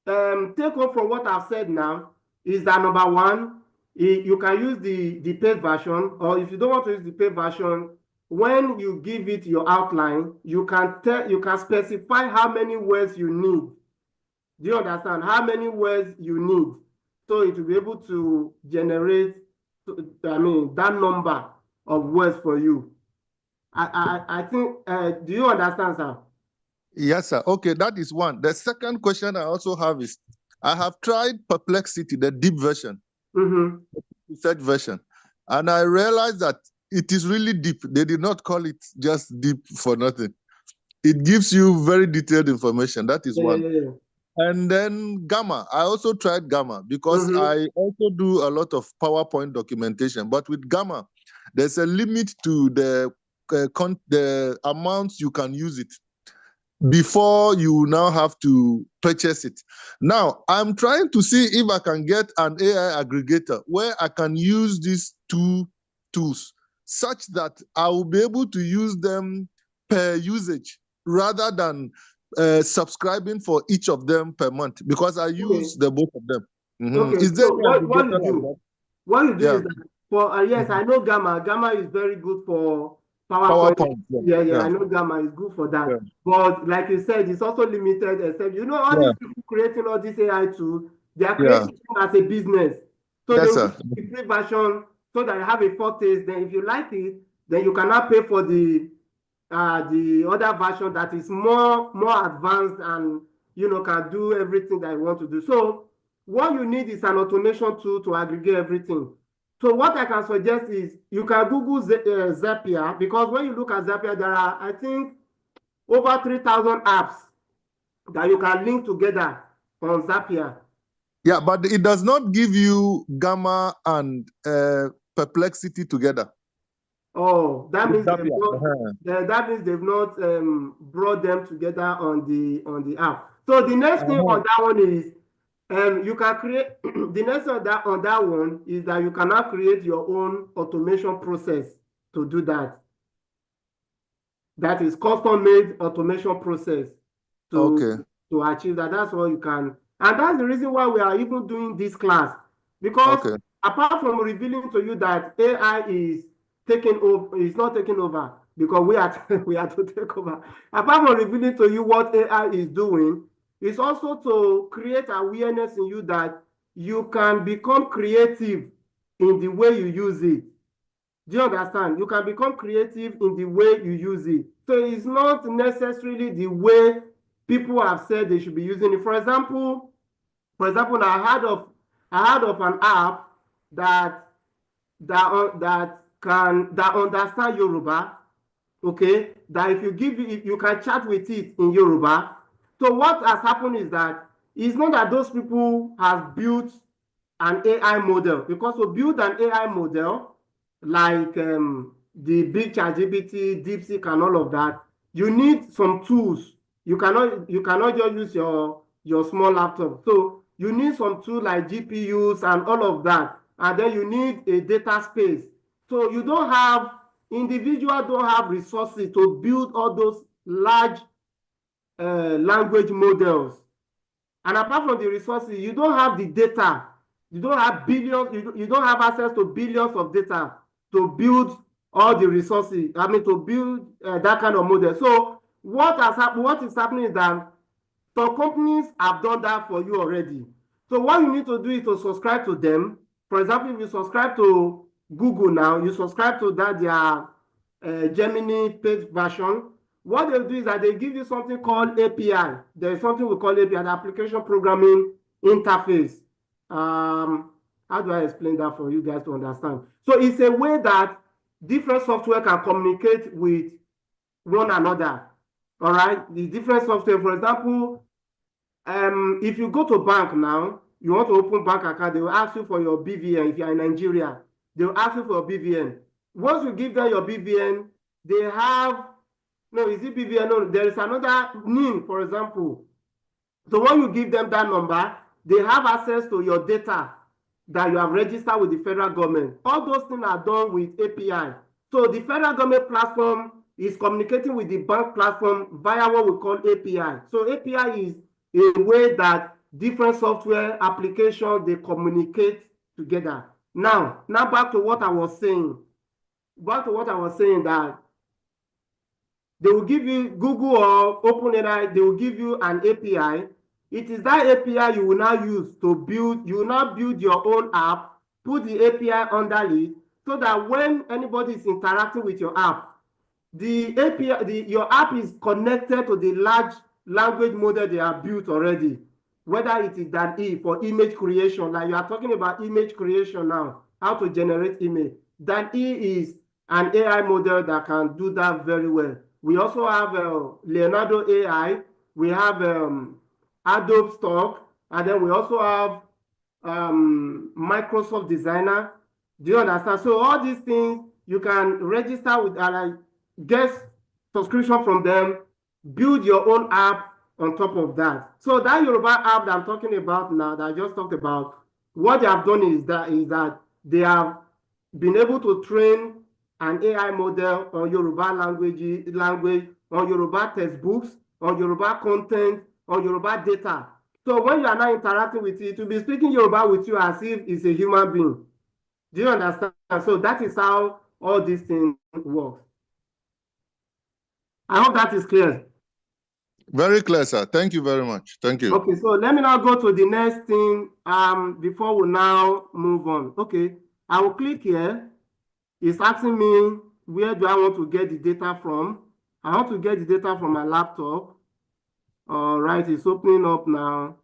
take home from what I've said now is that number one, you can use the paid version, or if you don't want to use the paid version, when you give it your outline, you can specify how many words you need. Do you understand? How many words you need? So it will be able to generate, that number of words for you. I think, do you understand, sir? Yes, sir. Okay, that is one. The second question I also have is, I have tried Perplexity, the deep version, the research version, and I realized that it is really deep. They did not call it just deep for nothing. It gives you very detailed information. That is one. Yeah. And then Gamma, I also tried Gamma because I also do a lot of PowerPoint documentation. But with Gamma, there's a limit to the amounts you can use it before you now have to purchase it. Now, I'm trying to see if I can get an AI aggregator where I can use these two tools such that I will be able to use them per usage rather than subscribing for each of them per month, because I use the both of them. Okay, Is there so what you do? What you do is that for yes, I know Gamma. Gamma is very good for PowerPoint. Yeah, I know Gamma is good for that. But like you said, it's also limited. Except all these people creating all these AI tools, they are creating them as a business. So they will the free version so that you have a foretaste. Then if you like it, then you cannot pay for the other version that is more advanced and can do everything that you want to do. So what you need is an automation tool to aggregate everything. So what I can suggest is you can Google Zapier, because when you look at Zapier, there are, I think, over 3,000 apps that you can link together on Zapier. Yeah, but it does not give you Gamma and Perplexity together. Oh, that means they've not brought them together on the app. So the next thing on that one is you can create the next on that one is that you cannot create your own automation process to do that. That is custom-made automation process to achieve that. That's what you can, and that's the reason why we are even doing this class, because apart from revealing to you that AI is taking over, it's not taking over, because we are to take over. Apart from revealing to you what AI is doing, it's also to create awareness in you that you can become creative in the way you use it. Do you understand? You can become creative in the way you use it. So it's not necessarily the way people have said they should be using it. For example, I heard of an app that understand Yoruba. Okay, that if you give it, you can chat with it in Yoruba. So what has happened is that it's not that those people have built an AI model, because to build an AI model like the big ChatGPT, DeepSeek, and all of that, you need some tools. You cannot just use your small laptop. So you need some tools like GPUs and all of that, and then you need a data space. So you don't have resources to build all those large language models. And apart from the resources, you don't have the data. You don't have billions. You don't have access to billions of data to build all the resources. To build that kind of model. So what is happening is that some companies have done that for you already. So what you need to do is to subscribe to them. For example, if you subscribe to Google now, you subscribe to their Gemini paid version. What they do is that they give you something called API. There is something we call API, the application programming interface. How do I explain that for you guys to understand? So it's a way that different software can communicate with one another. All right, the different software. For example, if you go to bank now, you want to open bank account, they will ask you for your BVN. If you are in Nigeria, they will ask you for your BVN. Once you give them your BVN, they have is it BVN? No, there is another NIN, for example. So when you give them that number, they have access to your data that you have registered with the federal government. All those things are done with API. So the federal government platform is communicating with the bank platform via what we call API. So API is a way that different software applications, they communicate together. Now back to what I was saying. That They will give you Google or OpenAI, they will give you an API. It is that API you will now use to build, you will now build your own app, put the API under it, so that when anybody is interacting with your app, the API, your app is connected to the large language model they have built already, whether it is DALL-E for image creation, like you are talking about image creation now, how to generate image. DALL-E is an AI model that can do that very well. We also have Leonardo AI, we have Adobe Stock, and then we also have Microsoft Designer. Do you understand? So all these things you can register with, get subscription from them, build your own app on top of that. So that Yoruba app that I'm talking about now, that I just talked about, what they have done is that they have been able to train an AI model on Yoruba language, on Yoruba textbooks, on Yoruba content, on Yoruba data. So when you are now interacting with it, to be speaking Yoruba with you as if it's a human being. Do you understand? So that is how all these things work. I hope that is clear. Very clear, sir. Thank you very much. Thank you. Okay, so let me now go to the next thing before we now move on. Okay, I will click here. It's asking me, where do I want to get the data from? I want to get the data from my laptop. All right, it's opening up now.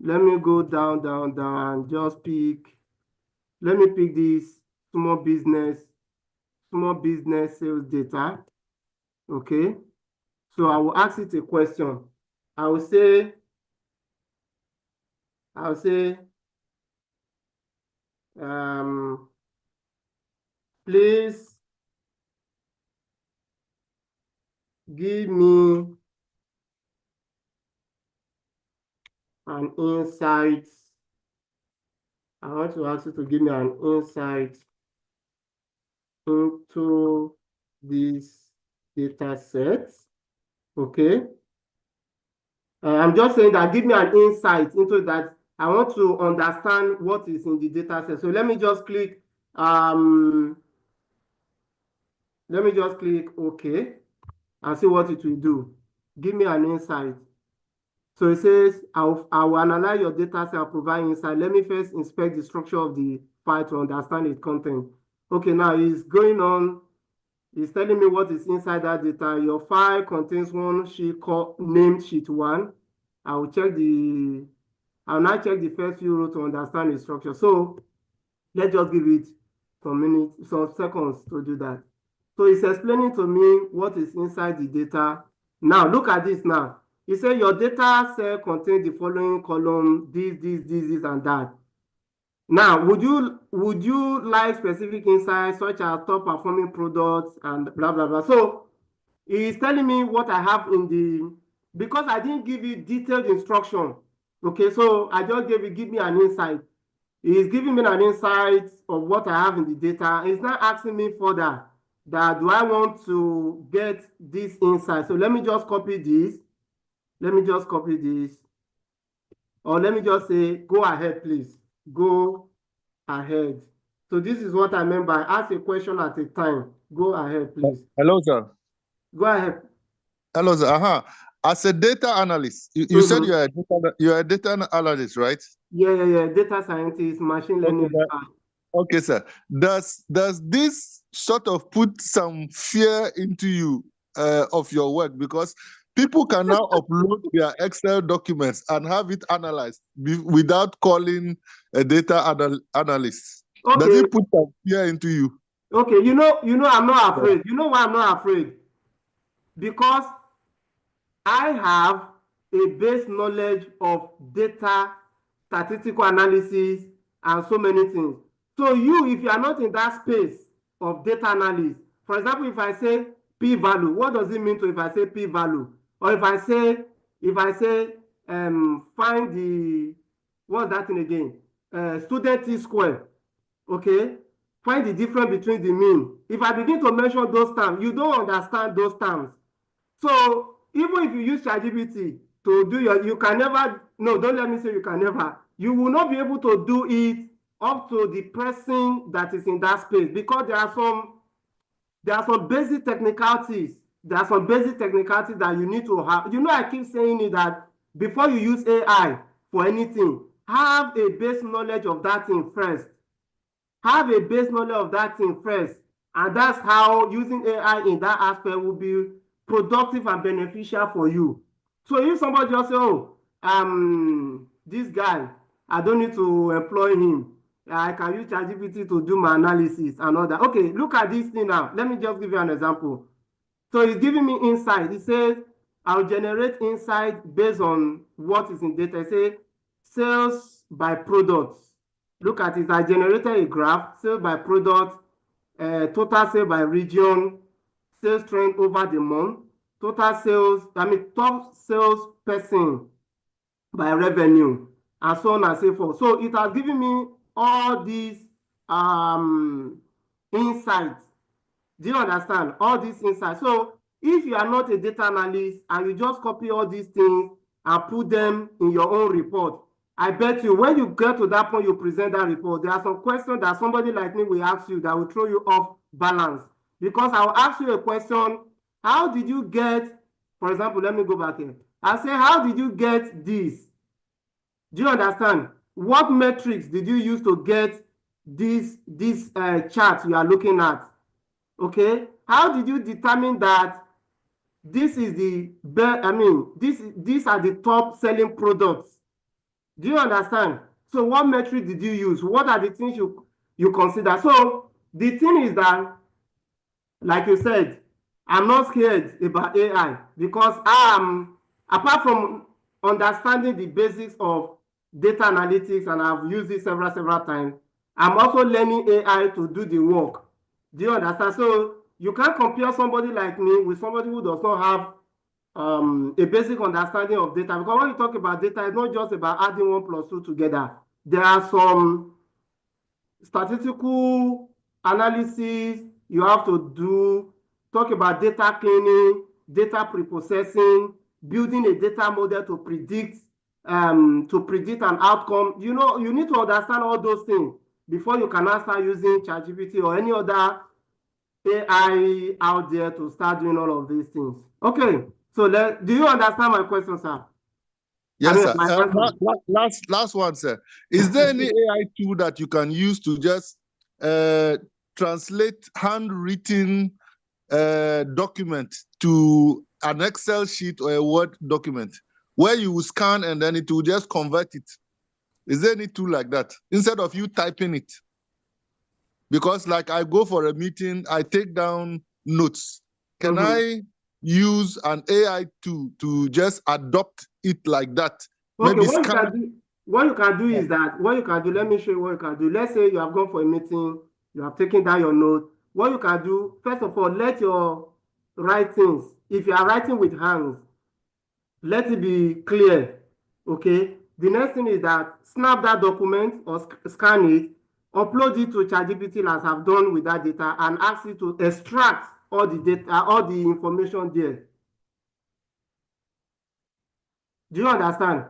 Let me go down, and just pick. Let me pick this small business sales data. Okay, so I will ask it a question. I will say, please give me an insight. I want to ask you to give me an insight into this data set. Okay. I'm just saying that give me an insight into that. I want to understand what is in the data set. So let me just click OK and see what it will do. Give me an insight. So it says, I will analyze your data set and provide insight. Let me first inspect the structure of the file to understand its content. Okay, now it's going on. It's telling me what is inside that data. Your file contains one sheet named sheet 1. I'll now check the first few rows to understand the structure. So let's just give it some seconds to do that. So it's explaining to me what is inside the data. Now look at this now. It says your data set contains the following column, this, and that. Now, would you like specific insights such as top performing products and blah, blah, blah. So it's telling me what I have in the, because I didn't give you detailed instruction. Okay, so I just give me an insight. It's giving me an insight of what I have in the data. It's not asking me further that do I want to get this insight. So let me just copy this. Or let me just say, go ahead, please. Go ahead. So this is what I meant by ask a question at a time. Go ahead, please. Hello, sir. Go ahead. Hello, sir. As a data analyst, you said you're a data analyst, right? Yeah. Data scientist, machine learning. Okay, sir. Does this sort of put some fear into you of your work? Because people can now upload their Excel documents and have it analyzed without calling a data analyst. Okay. Does it put some fear into you? Okay, you know, I'm not afraid. You know why I'm not afraid? Because I have a base knowledge of data, statistical analysis, and so many things. So if you are not in that space of data analysis, for example, if I say p-value, what does it mean if I say p-value? Or if I say find the, what's that thing again? Student t-square, okay? Find the difference between the mean. If I begin to mention those terms, you don't understand those terms. So even if you use ChatGPT to do you can never, no, don't let me say you can never. You will not be able to do it up to the person that is in that space, because there are some basic technicalities there are some basic technicalities that you need to have. You know, I keep saying it that before you use AI for anything, have a base knowledge of that thing first. Have a base knowledge of that thing first. And that's how using AI in that aspect will be productive and beneficial for you. So if somebody just say, oh, this guy, I don't need to employ him. I can use ChatGPT to do my analysis and all that. Okay, look at this thing now. Let me just give you an example. So it's giving me insight. It says, I'll generate insight based on what is in data. It says, sales by products. Look at it. I generated a graph, sales by product, total sales by region, sales trend over the month, total sales, top sales person by revenue, and so on and so forth. So it has given me all these insights. Do you understand? All these insights. So if you are not a data analyst and you just copy all these things and put them in your own report, I bet you when you get to that point, you present that report, there are some questions that somebody like me will ask you that will throw you off balance. Because I will ask you a question, how did you get, for example, let me go back here. I say, how did you get this? Do you understand? What metrics did you use to get this chart you are looking at? Okay, how did you determine that this is the best? These are the top selling products. Do you understand? So what metric did you use? What are the things you consider? So the thing is that, like you said, I'm not scared about AI because apart from understanding the basics of data analytics, and I've used it several times, I'm also learning AI to do the work. Do you understand? So you can't compare somebody like me with somebody who does not have a basic understanding of data. Because when you talk about data, it's not just about adding 1 plus 2 together. There are some statistical analysis you have to do, talk about data cleaning, data preprocessing, building a data model to predict an outcome. You know, you need to understand all those things before you can now start using ChatGPT or any other AI out there to start doing all of these things. Okay, so do you understand my question, sir? Yes, sir. Last one, sir. Is there any AI tool that you can use to just translate handwritten document to an Excel sheet or a Word document where you will scan and then it will just convert it? Is there any tool like that instead of you typing it? Because like I go for a meeting, I take down notes. Can I use an AI tool to just adopt it like that? Okay, what you can do is that, let me show you what you can do. Let's say you have gone for a meeting, you have taken down your notes. What you can do, first of all, let your writings, if you are writing with hands, let it be clear, okay? The next thing is that snap that document or scan it, upload it to ChatGPT as I've done with that data, and ask it to extract all the data, all the information there. Do you understand?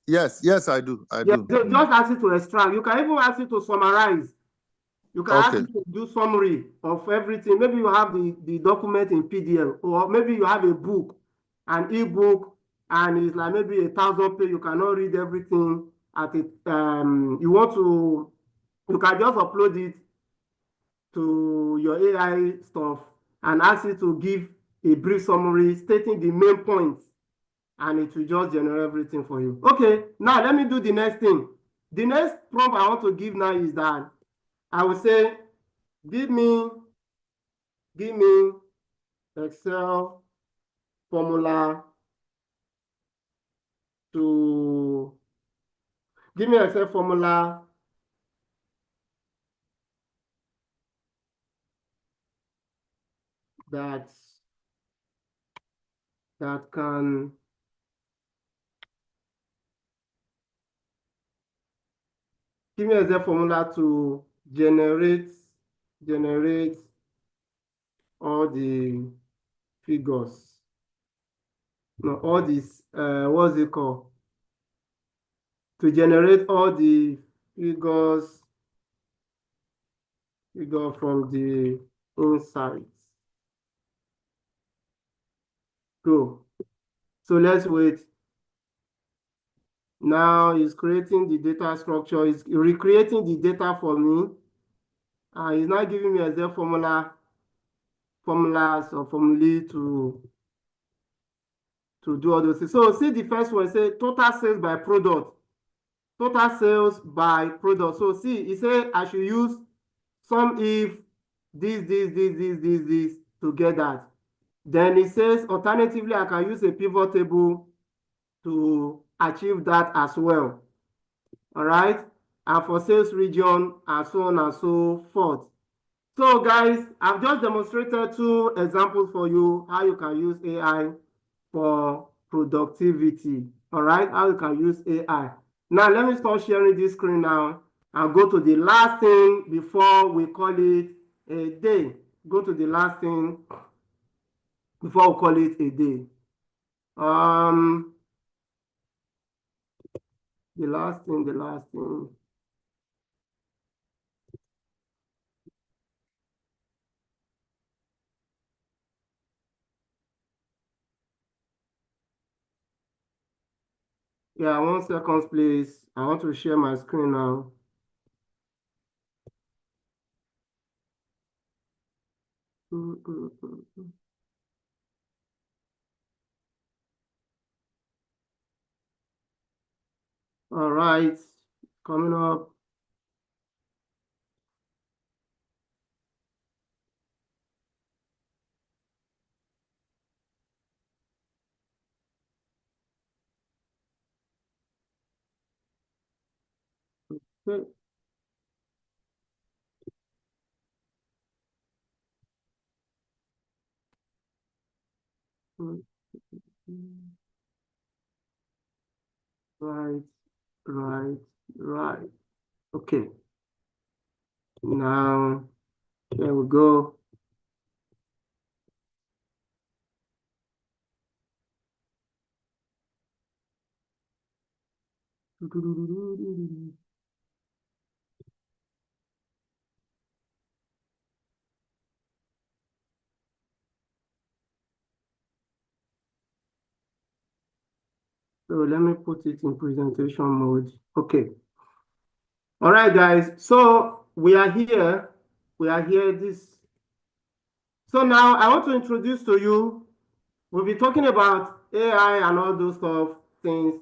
Yes, I do. Just ask it to extract. You can even ask it to summarize. You can ask it to do summary of everything. Maybe you have the document in PDF, or maybe you have a book, an ebook, and it's like maybe 1,000 pages. You cannot read everything at it. You can just upload it to your AI stuff and ask it to give a brief summary stating the main points, and it will just generate everything for you. Okay, now let me do the next thing. The next prompt I want to give now is that I will say, give me Excel formula to give me Excel formula that can give me Excel formula to generate all the figures. No, all this what's it called? To generate all the figures from the insights. Go. So let's wait. Now he's creating the data structure. He's recreating the data for me. He's now giving me Excel formulas or formulae to do all those things. So see the first one, say total sales by product. Total sales by product. So see, he said I should use sum if this to get that. Then it says alternatively, I can use a pivot table to achieve that as well. All right. And for sales region and so on and so forth. So guys, I've just demonstrated 2 examples for you how you can use AI for productivity. All right, how you can use AI. Now let me stop sharing this screen now and go to the last thing before we call it a day. Go to the last thing before we call it a day. The last thing. Yeah, 1 second, please. I want to share my screen now. All right, coming up. Okay. Right. Okay. Now, here we go. So let me put it in presentation mode. Okay. All right, guys. So we are here. So now I want to introduce to you, we'll be talking about AI and all those things.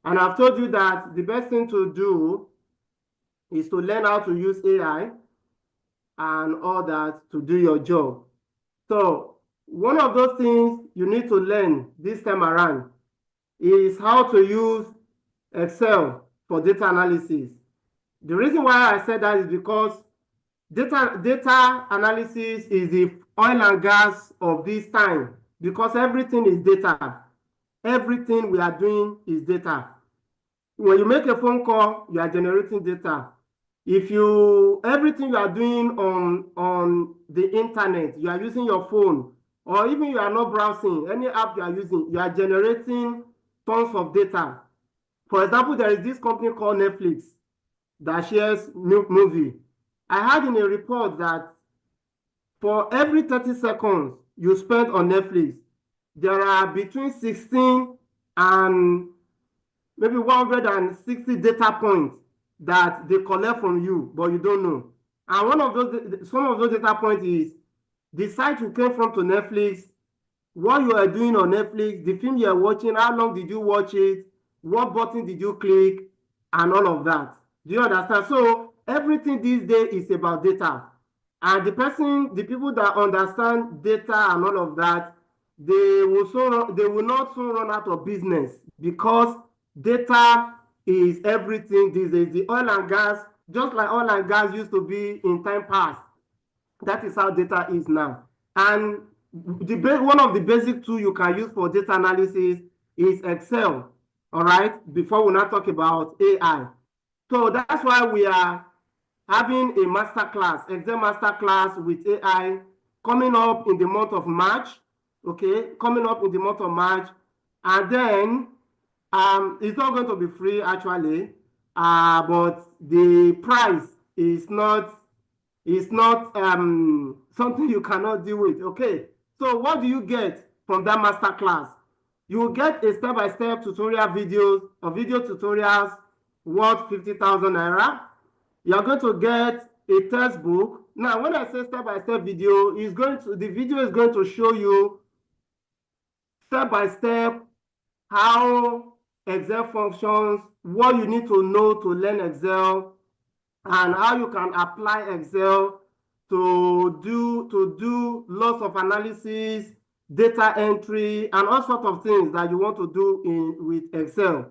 And I've told you that the best thing to do is to learn how to use AI and all that to do your job. So one of those things you need to learn this time around is how to use Excel for data analysis. The reason why I said that is because data analysis is the oil and gas of this time, because everything is data. Everything we are doing is data. When you make a phone call, you are generating data. Everything you are doing on the internet, you are using your phone, or even you are not browsing, any app you are using, you are generating tons of data. For example, there is this company called Netflix that shares movie. I had in a report that for every 30 seconds you spend on Netflix, there are between 16 and maybe 160 data points that they collect from you, but you don't know. And some of those data points is the site you came from to Netflix, what you are doing on Netflix, the film you are watching, how long did you watch it, what button did you click, and all of that. Do you understand? So everything these days is about data. And the people that understand data and all of that, they will not soon run out of business, because data is everything these days. The oil and gas, just like oil and gas used to be in time past, that is how data is now. And one of the basic tools you can use for data analysis is Excel. All right, before we now talk about AI. So that's why we are having a masterclass, Excel masterclass with AI coming up in the month of March. Okay, coming up in the month of March. And then it's not going to be free actually, but the price is not It's not something you cannot deal with. Okay, so what do you get from that master class? You will get a step-by-step tutorial videos or video tutorials worth 50,000 naira. You're going to get a textbook. Now, when I say step-by-step video, the video is going to show you step-by-step how Excel functions, what you need to know to learn Excel, and how you can apply Excel to do lots of analysis, data entry, and all sorts of things that you want to do with Excel.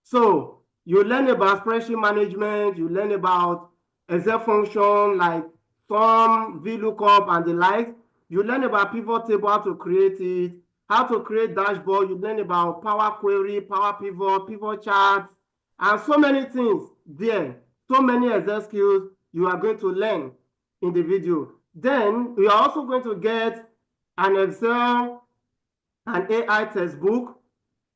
So you learn about spreadsheet management, you learn about Excel function like sum, VLOOKUP, and the like. You learn about pivot table, how to create it, how to create dashboard. You learn about Power Query, Power Pivot, pivot charts, and so many things there. So many Excel skills you are going to learn in the video. Then you are also going to get an Excel and AI textbook.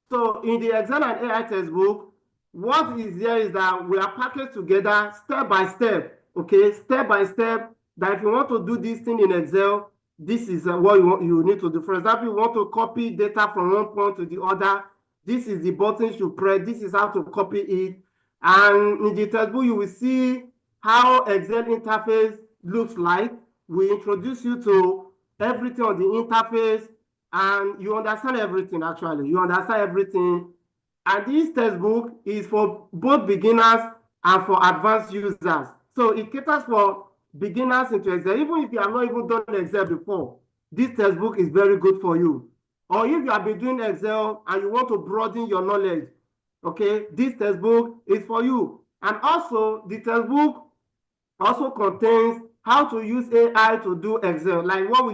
So in the Excel and AI textbook, what is there is that we are packaged together step by step, okay? Step by step, that if you want to do this thing in Excel, this is what you need to do. For example, you want to copy data from one point to the other. This is the buttons you press. This is how to copy it. And in the textbook, you will see how Excel interface looks like. We introduce you to everything on the interface, and you understand everything, actually. You understand everything. And this textbook is for both beginners and for advanced users. So it caters for beginners into Excel. Even if you have not even done Excel before, this textbook is very good for you. Or if you have been doing Excel and you want to broaden your knowledge, okay, this textbook is for you. And also, the textbook also contains how to use AI to do Excel. Like what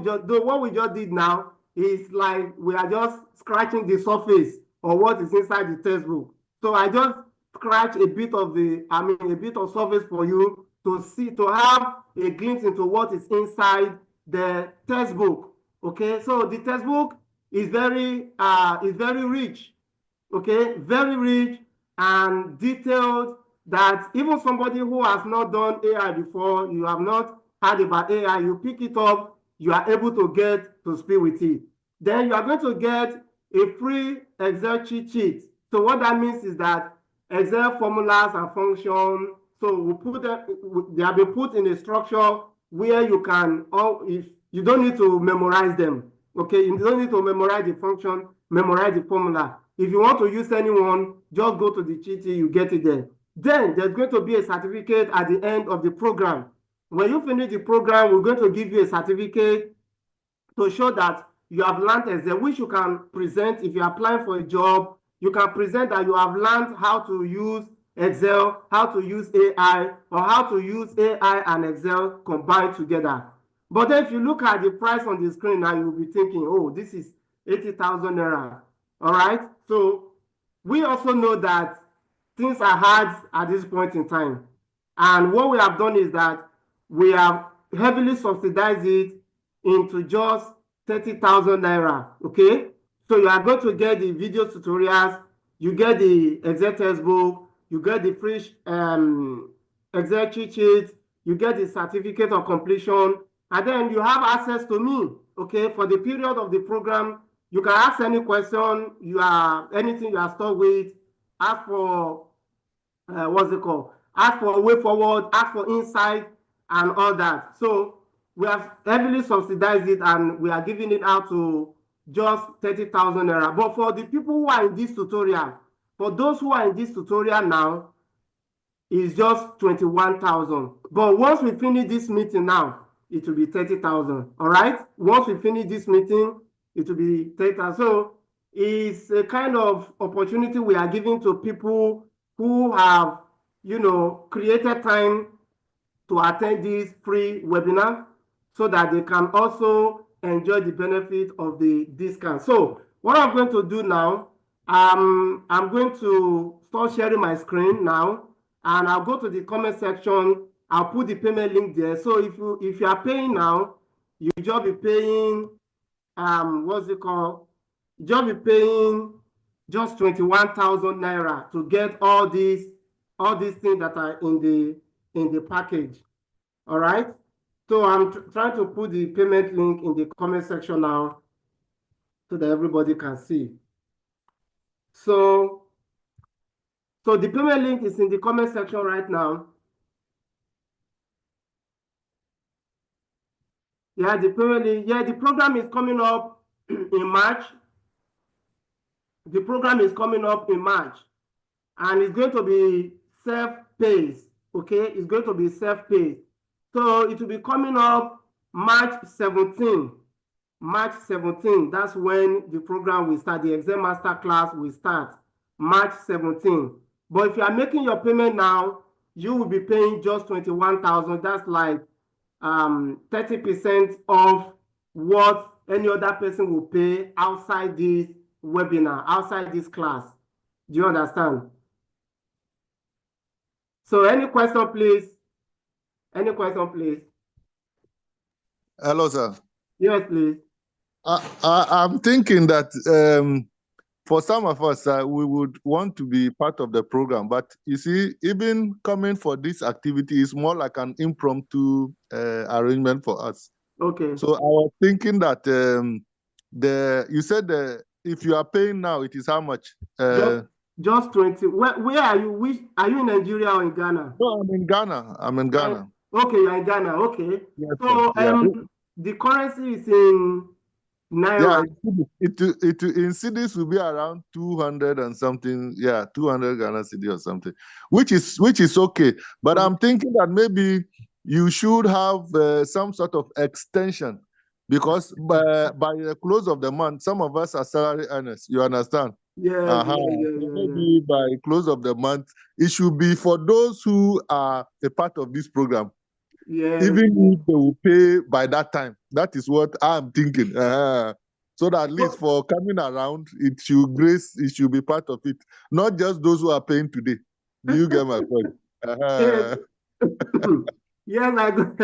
we just did now is like we are just scratching the surface of what is inside the textbook. So I just scratch a bit of surface for you to have a glimpse into what is inside the textbook. Okay, so the textbook is very rich. Okay, very rich and detailed, that even somebody who has not done AI before, you have not heard about AI, you pick it up, you are able to get to speed with it. Then you are going to get a free Excel cheat sheet. So what that means is that Excel formulas and functions, so they have been put in a structure where you can, if you don't need to memorize them, okay? You don't need to memorize the function, memorize the formula. If you want to use anyone, just go to the cheat sheet, you get it there. Then there's going to be a certificate at the end of the program. When you finish the program, we're going to give you a certificate to show that you have learned Excel, which you can present if you're applying for a job. You can present that you have learned how to use Excel, how to use AI, or how to use AI and Excel combined together. But then if you look at the price on the screen now, you'll be thinking, oh, this is 80,000 naira. All right. So we also know that things are hard at this point in time. And what we have done is that we have heavily subsidized it into just 30,000 naira. Okay. So you are going to get the video tutorials, you get the Excel textbook, you get the free Excel cheat sheet, you get the certificate of completion, and then you have access to me. Okay. For the period of the program, you can ask any question, anything you are stuck with, ask for, what's it called? Ask for a way forward, ask for insight, and all that. So we have heavily subsidized it, and we are giving it out to just 30,000 naira. But for the people who are in this tutorial, for those who are in this tutorial now, it's just 21,000. But once we finish this meeting now, it will be 30,000. All right? Once we finish this meeting, it will be 30,000. So it's a kind of opportunity we are giving to people who have, created time to attend this free webinar so that they can also enjoy the benefit of the discount. So what I'm going to do now, I'm going to start sharing my screen now, and I'll go to the comment section. I'll put the payment link there. So if you are paying now, you just be paying what's it called? You just be paying just 21,000 naira to get all these things that are in the package. All right. So I'm trying to put the payment link in the comment section now so that everybody can see. So the payment link is in the comment section right now. Yeah, the payment link. Yeah, the program is coming up in March. The program is coming up in March, and it's going to be self-paced. Okay, it's going to be self-paced. So it will be coming up March 17. March 17, that's when the program will start. The exam master class will start March 17. But if you are making your payment now, you will be paying just 21,000. That's like 30% of what any other person will pay outside this webinar, outside this class. Do you understand? So any question, please? Any question, please? Hello, sir. Yes, please. I'm thinking that for some of us, we would want to be part of the program. But you see, even coming for this activity is more like an impromptu arrangement for us. Okay. So I was thinking that you said if you are paying now, it is how much? Just 20. Where are you? Are you in Nigeria or in Ghana? No, I'm in Ghana. I'm in Ghana. Okay, you're in Ghana. Okay. Yes, so the currency is in Naira. Yeah, in cities will be around 200 and something. Yeah, 200 Ghana cedi or something, which is okay. But I'm thinking that maybe you should have some sort of extension, because by the close of the month, some of us are salary earners. You understand? Yeah, maybe by close of the month, it should be for those who are a part of this program. Yeah. Even if they will pay by that time. That is what I'm thinking. So that at least for coming around, it should be part of it. Not just those who are paying today. Do you get my point? Yes, I got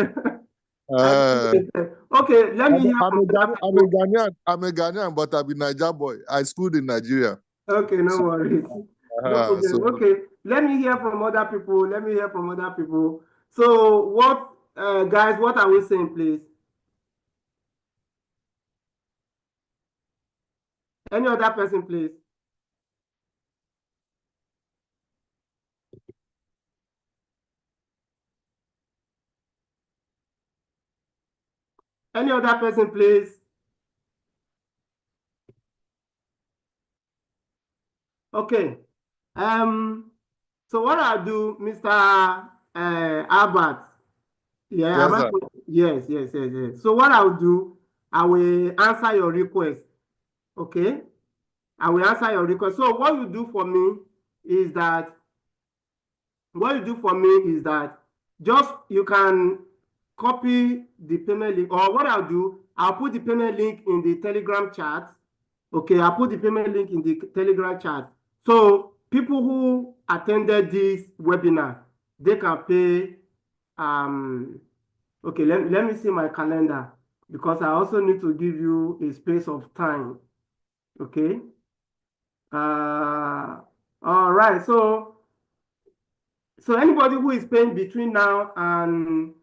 okay, let me hear. I'm a Ghanaian, but I'm a Niger boy. I schooled in Nigeria. Okay, no worries. No problem. Okay, let me hear from other people. So what, guys, what are we saying, please? Any other person, please? Any other person, please? Okay. So what I'll do, Mr. Albert. Yeah, yes. So what I'll do, I will answer your request. Okay? I will answer your request. So what you do for me is that just you can copy the payment link, or what I'll do, I'll put the payment link in the Telegram chat. Okay, I'll put the payment link in the Telegram chat. So people who attended this webinar, they can pay. Okay, let me see my calendar, because I also need to give you a space of time. Okay. All right. So anybody who is paying between now and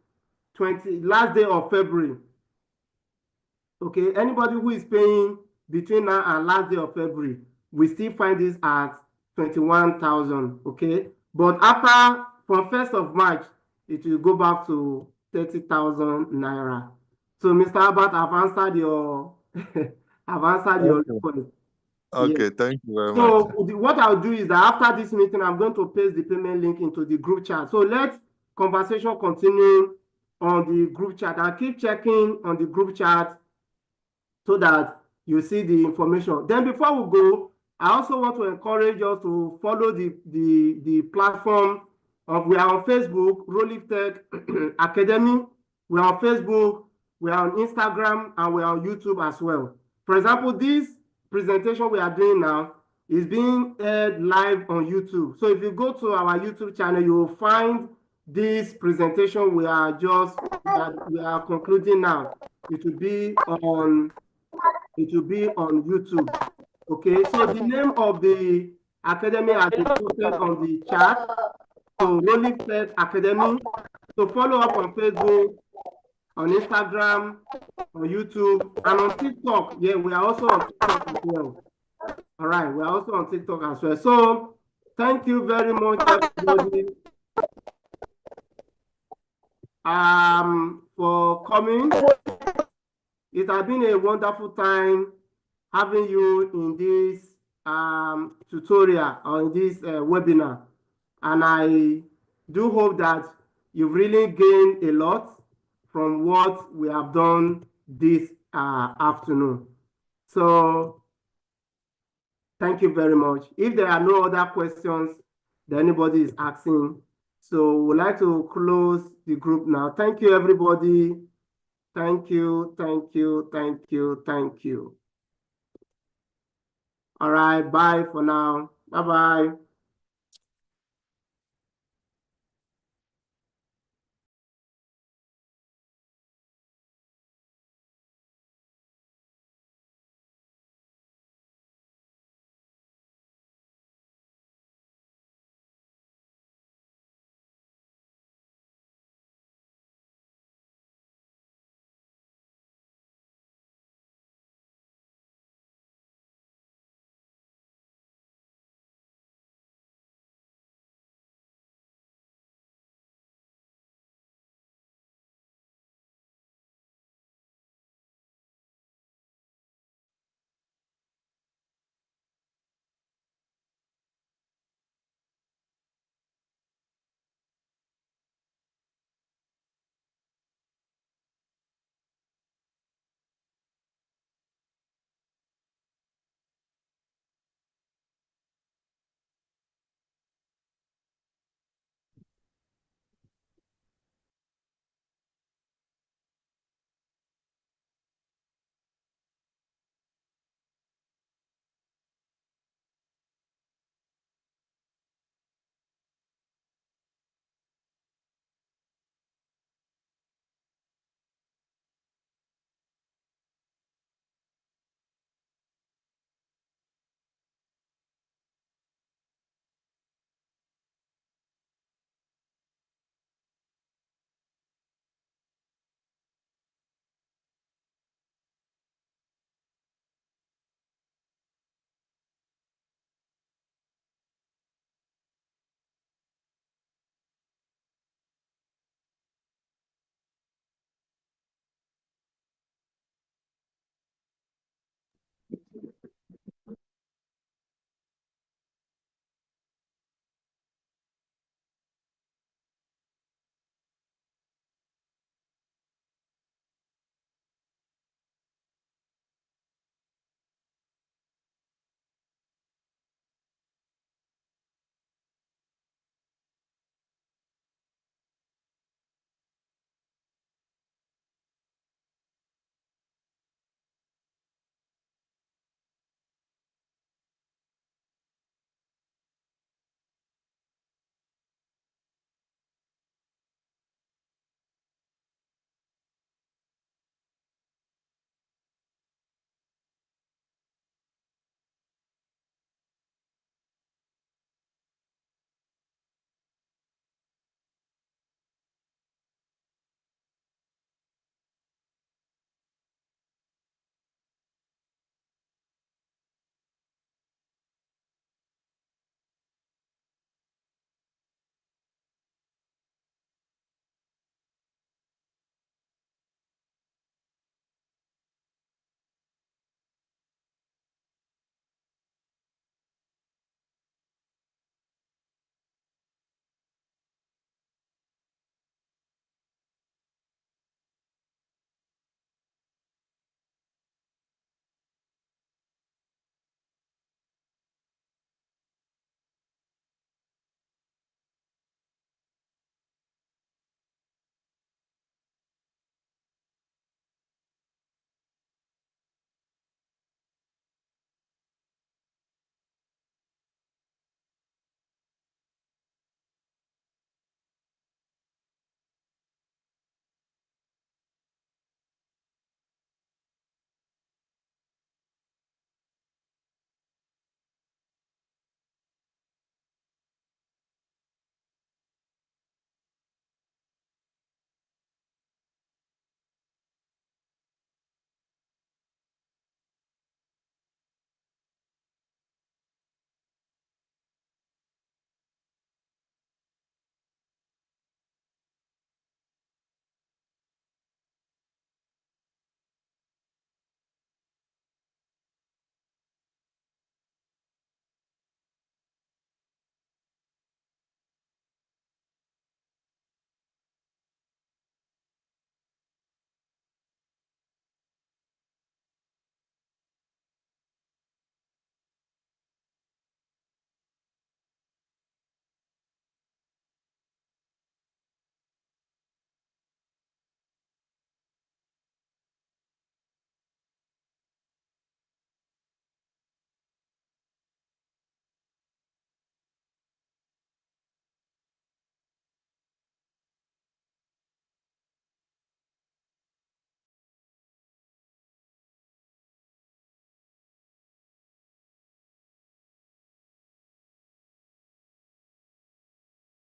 last day of February. Okay, anybody who is paying between now and last day of February, we still find this at 21,000. Okay, but from 1st of March, it will go back to 30,000 Naira. So, Mr. Albert, I've answered your request. Okay, thank you very much. So what I'll do is that after this meeting, I'm going to paste the payment link into the group chat. So let conversation continue on the group chat. I'll keep checking on the group chat so that you see the information. Then before we go, I also want to encourage you to follow the platform. We are on Facebook, Rolif Tech Academy. We are on Facebook, we are on Instagram, and we are on YouTube as well. For example, this presentation we are doing now is being aired live on YouTube. So if you go to our YouTube channel, you will find this presentation we are concluding now. It will be on YouTube. Okay, so the name of the academy has been posted on the chat. So Rolling Tech Academy. So follow up on Facebook, on Instagram, on YouTube, and on TikTok. Yeah, we are also on TikTok as well. All right, we are also on TikTok as well. So thank you very much, everybody, for coming. It has been a wonderful time having you in this tutorial or in this webinar. And I do hope that you've really gained a lot from what we have done this afternoon. So thank you very much. If there are no other questions that anybody is asking, so we'd like to close the group now. Thank you, everybody. Thank you, thank you, thank you, thank you. All right, bye for now. Bye-bye.